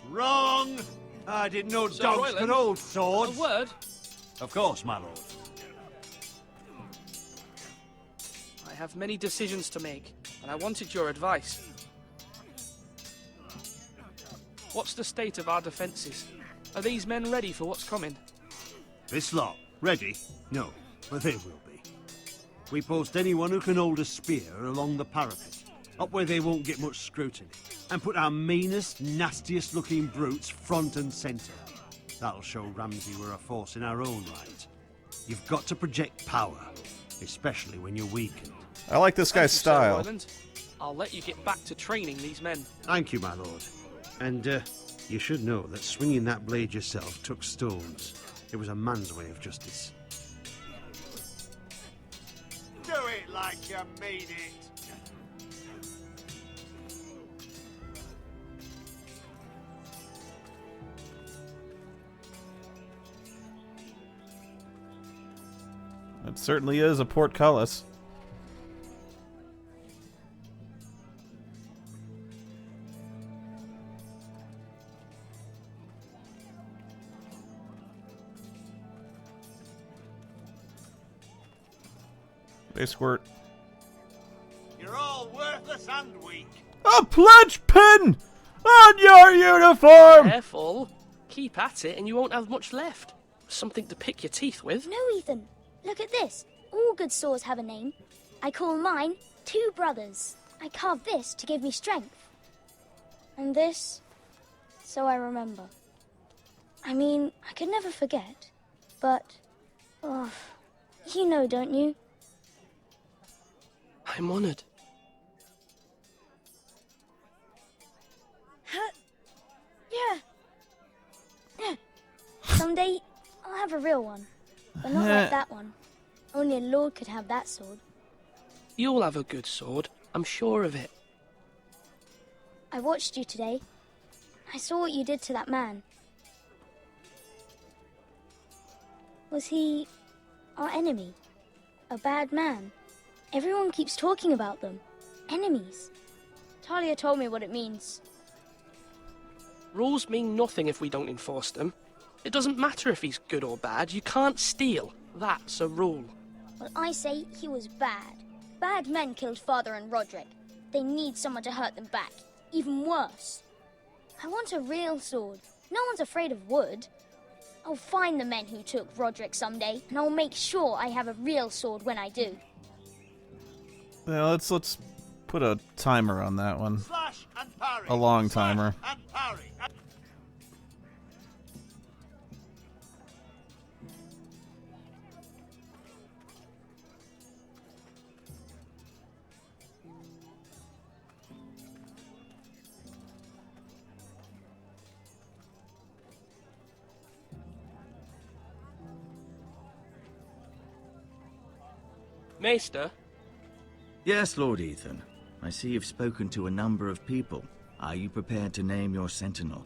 Wrong. I didn't know Sir dogs Royland, could hold swords. A word? Of course, my lord. I have many decisions to make, and I wanted your advice. What's the state of our defences? Are these men ready for what's coming? This lot, ready? No, but they will be. We post anyone who can hold a spear along the parapet, up where they won't get much scrutiny, and put our meanest, nastiest looking brutes front and centre. That'll show Ramsay we're a force in our own right. You've got to project power, especially when you're weakened. I like this guy's Thank you, Sir style. Royland. I'll let you get back to training these men. Thank you, my lord. And, you should know that swinging that blade yourself took stones. It was a man's way of justice. Do it like you mean it. It certainly is a portcullis. They squirt. You're all worthless and weak. A pledge pin on your uniform! Careful. Keep at it and you won't have much left. Something to pick your teeth with. No, Ethan. Look at this. All good swords have a name. I call mine Two Brothers. I carved this to give me strength. And this, so I remember. I mean, I could never forget. But, oh, you know, don't you? I'm honored. Yeah. Someday, I'll have a real one. But not like that one. Only a lord could have that sword. You'll have a good sword. I'm sure of it. I watched you today. I saw what you did to that man. Was he our enemy? A bad man? Everyone keeps talking about them. Enemies. Talia told me what it means. Rules mean nothing if we don't enforce them. It doesn't matter if he's good or bad. You can't steal. That's a rule. Well, I say he was bad. Bad men killed Father and Roderick. They need someone to hurt them back. Even worse. I want a real sword. No one's afraid of wood. I'll find the men who took Roderick someday, and I'll make sure I have a real sword when I do. Yeah, let's put a timer on that one. Slash and parry. A long timer. Slash and parry. Maester? Yes, Lord Ethan. I see you've spoken to a number of people. Are you prepared to name your sentinel?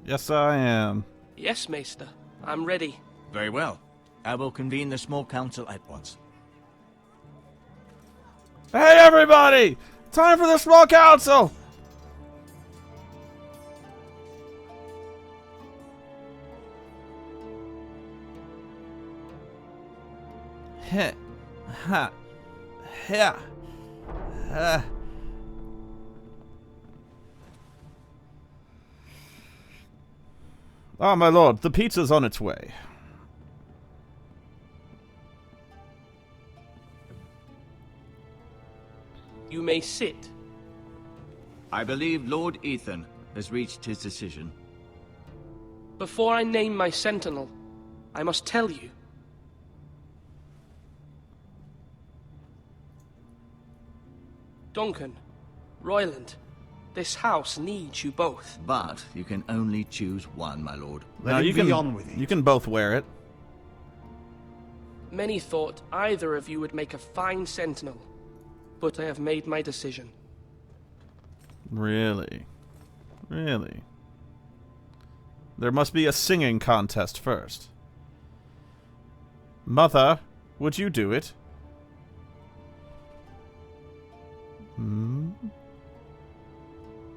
Yes, I am. Yes, Maester. I'm ready. Very well. I will convene the small council at once. Hey, everybody! Time for the small council! Heh. Ha. Yeah. Ah, my lord, the pizza's on its way. You may sit. I believe Lord Ethan has reached his decision. Before I name my sentinel, I must tell you. Duncan, Royland, this house needs you both. But you can only choose one, my lord. Now you can both wear it. Many thought either of you would make a fine sentinel, but I have made my decision. Really? Really? There must be a singing contest first. Mother, would you do it? Hmm?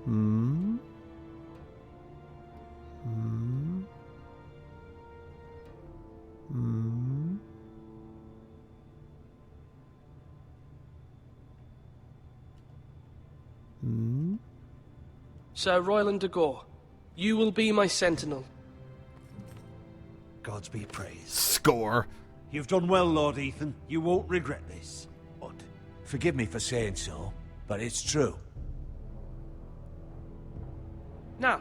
Hmm? Hmm? Hmm? Hmm? Sir Royland de Gore, you will be my sentinel. Gods be praised. Score. You've done well, Lord Ethan. You won't regret this. But forgive me for saying so, but it's true. Now,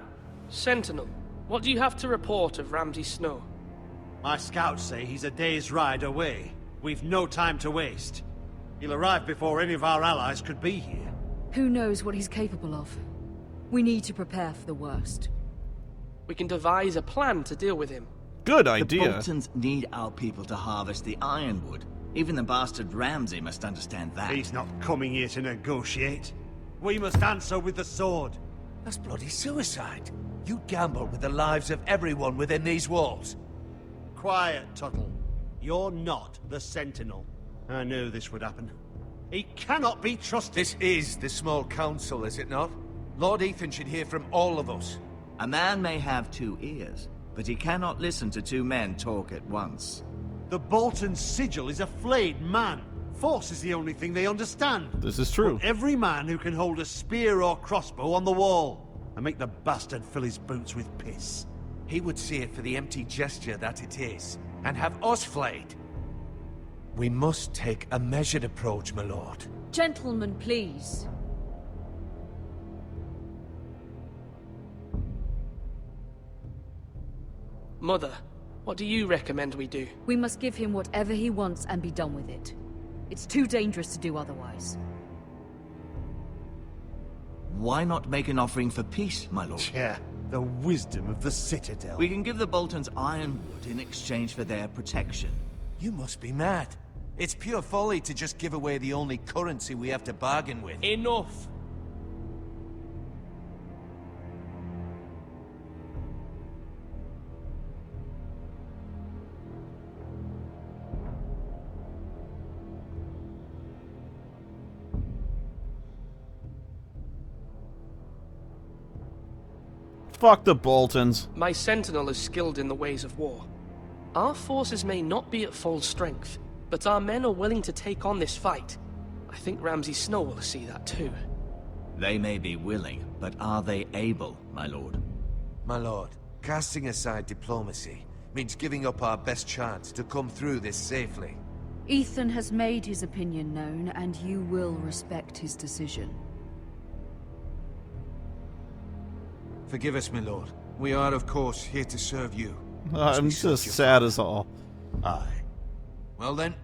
sentinel, what do you have to report of Ramsay Snow? My scouts say he's a day's ride away. We've no time to waste. He'll arrive before any of our allies could be here. Who knows what he's capable of? We need to prepare for the worst. We can devise a plan to deal with him. good idea. The Boltons need our people to harvest the ironwood. Even the bastard Ramsay must understand that. He's not coming here to negotiate. We must answer with the sword. That's bloody suicide. You gamble with the lives of everyone within these walls. Quiet, Tuttle. You're not the Sentinel. I knew this would happen. He cannot be trusted. This is the small council, is it not? Lord Ethan should hear from all of us. A man may have 2 ears, but he cannot listen to 2 men talk at once. The Bolton sigil is a flayed man. Force is the only thing they understand. This is true. Put every man who can hold a spear or crossbow on the wall, and make the bastard fill his boots with piss. He would see it for the empty gesture that it is, and have us flayed. We must take a measured approach, my lord. Gentlemen, please. Mother, what do you recommend we do? We must give him whatever he wants and be done with it. It's too dangerous to do otherwise. Why not make an offering for peace, my lord? Yeah, the wisdom of the Citadel. We can give the Boltons ironwood in exchange for their protection. You must be mad. It's pure folly to just give away the only currency we have to bargain with. Enough! Fuck the Boltons. My Sentinel is skilled in the ways of war. Our forces may not be at full strength, but our men are willing to take on this fight. I think Ramsay Snow will see that too. They may be willing, but are they able, my lord? My lord, casting aside diplomacy means giving up our best chance to come through this safely. Ethan has made his opinion known, and you will respect his decision. Forgive us, my lord. We are, of course, here to serve you. I'm just sad as all. Aye. Well then,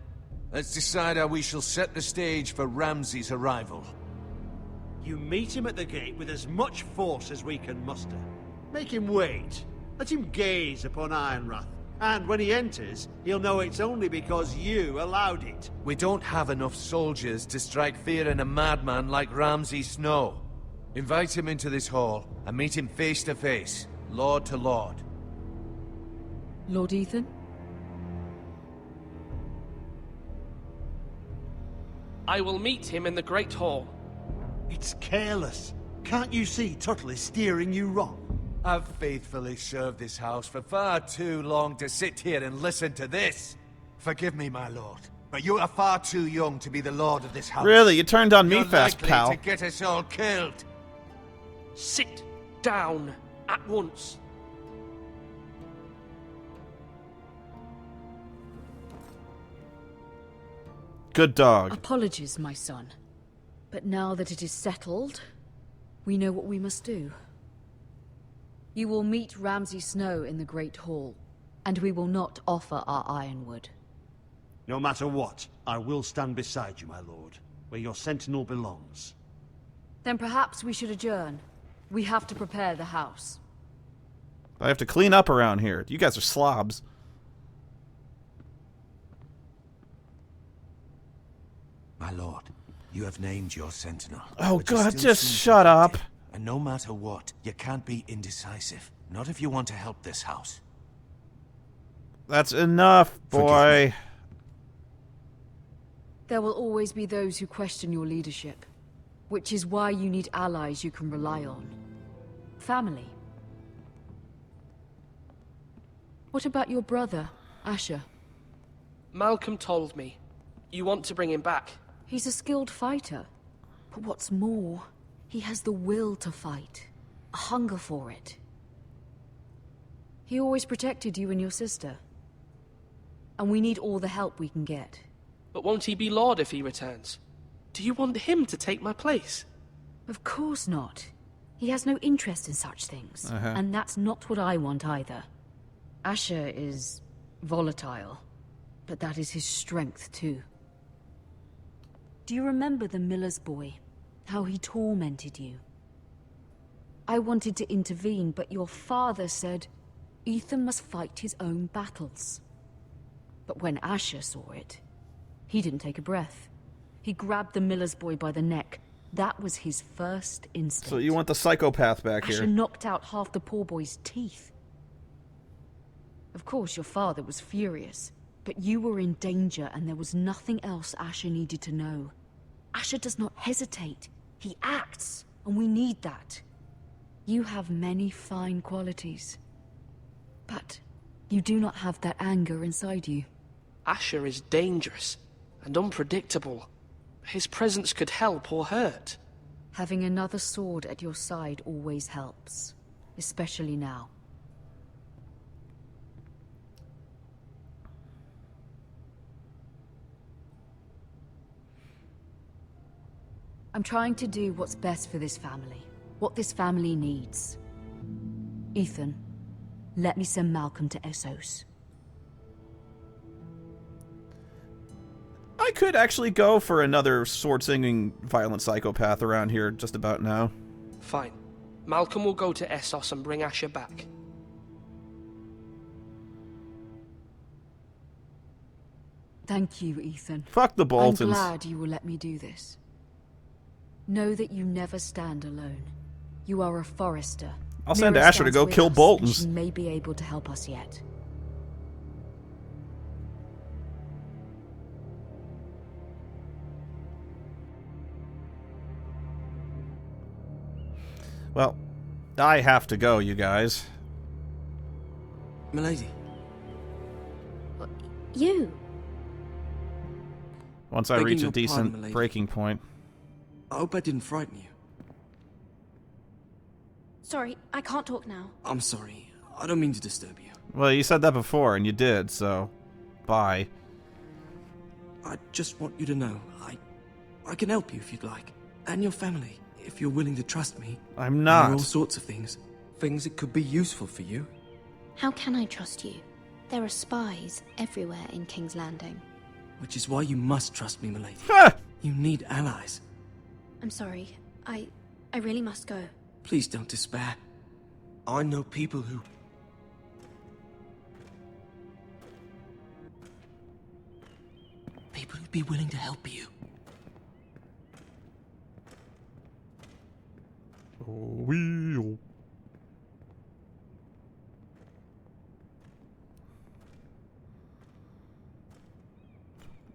let's decide how we shall set the stage for Ramsay's arrival. You meet him at the gate with as much force as we can muster. Make him wait. Let him gaze upon Ironrath. And when he enters, he'll know it's only because you allowed it. We don't have enough soldiers to strike fear in a madman like Ramsay Snow. Invite him into this hall and meet him face to face, lord to lord. Lord Ethan? I will meet him in the Great Hall. It's careless. Can't you see Tuttle is steering you wrong? I've faithfully served this house for far too long to sit here and listen to this. Forgive me, my lord, but you are far too young to be the lord of this house. Really? You turned on me You're fast, likely pal. to get us all killed. Sit down at once. Good dog. Apologies, my son. But now that it is settled, we know what we must do. You will meet Ramsay Snow in the Great Hall, and we will not offer our ironwood. No matter what, I will stand beside you, my lord, where your sentinel belongs. Then perhaps we should adjourn. We have to prepare the house. I have to clean up around here. You guys are slobs. My lord, you have named your sentinel. Oh but you god, still just seem shut up. defeated. And no matter what, you can't be indecisive. Not if you want to help this house. That's enough, boy. There will always be those who question your leadership, which is why you need allies you can rely on. Family. What about your brother, Asher? Malcolm told me. You want to bring him back? He's a skilled fighter. But what's more, he has the will to fight. A hunger for it. He always protected you and your sister. And we need all the help we can get. But won't he be Lord if he returns? Do you want him to take my place? Of course not. He has no interest in such things. And that's not what I want either. Asher is volatile, but that is his strength too. Do you remember the miller's boy? How he tormented you? I wanted to intervene, but your father said, Ethan must fight his own battles. But when Asher saw it, he didn't take a breath. He grabbed the miller's boy by the neck. That was his first instinct. So you want the psychopath back Asher here? knocked out half the poor boy's teeth. Of course, your father was furious, but you were in danger and there was nothing else Asher needed to know. Asher does not hesitate. He acts, and we need that. You have many fine qualities, but you do not have that anger inside you. Asher is dangerous and unpredictable. His presence could help or hurt. Having another sword at your side always helps, especially now. I'm trying to do what's best for this family, what this family needs. Ethan, let me send Malcolm to Essos. I could actually go for another sword-singing violent psychopath around here just about now. Fine. Malcolm will go to Essos and bring Asher back. Thank you, Ethan. Fuck the Boltons. I'm glad you will let me do this. Know that you never stand alone. You are a Forrester. I'll send Mira Asher to stands go with kill us, Boltons. and she may be able to help us yet. Well, I have to go, you guys. Milady. You? Once I Begging reach a your pardon, decent milady. breaking point. I hope I didn't frighten you. Sorry, I can't talk now. I'm sorry. I don't mean to disturb you. Well, you said that before, and you did, so... Bye. I just want you to know, I can help you if you'd like. And your family, if you're willing to trust me. I'm There are not. all sorts of things. Things that could be useful for you. How can I trust you? There are spies everywhere in King's Landing. Which is why you must trust me, milady. You need allies. I'm sorry. I really must go. Please don't despair. I know people who... People who'd be willing to help you.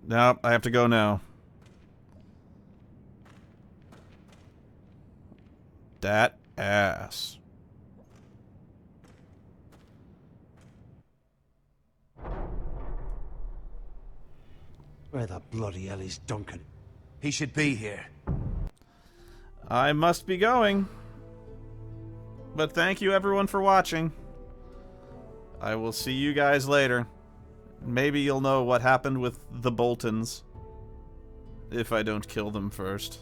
Nope, I have to go now. That ass. Where the bloody hell is Duncan? He should be here. I must be going. But thank you everyone for watching. I will see you guys later. Maybe you'll know what happened with the Boltons. If I don't kill them first.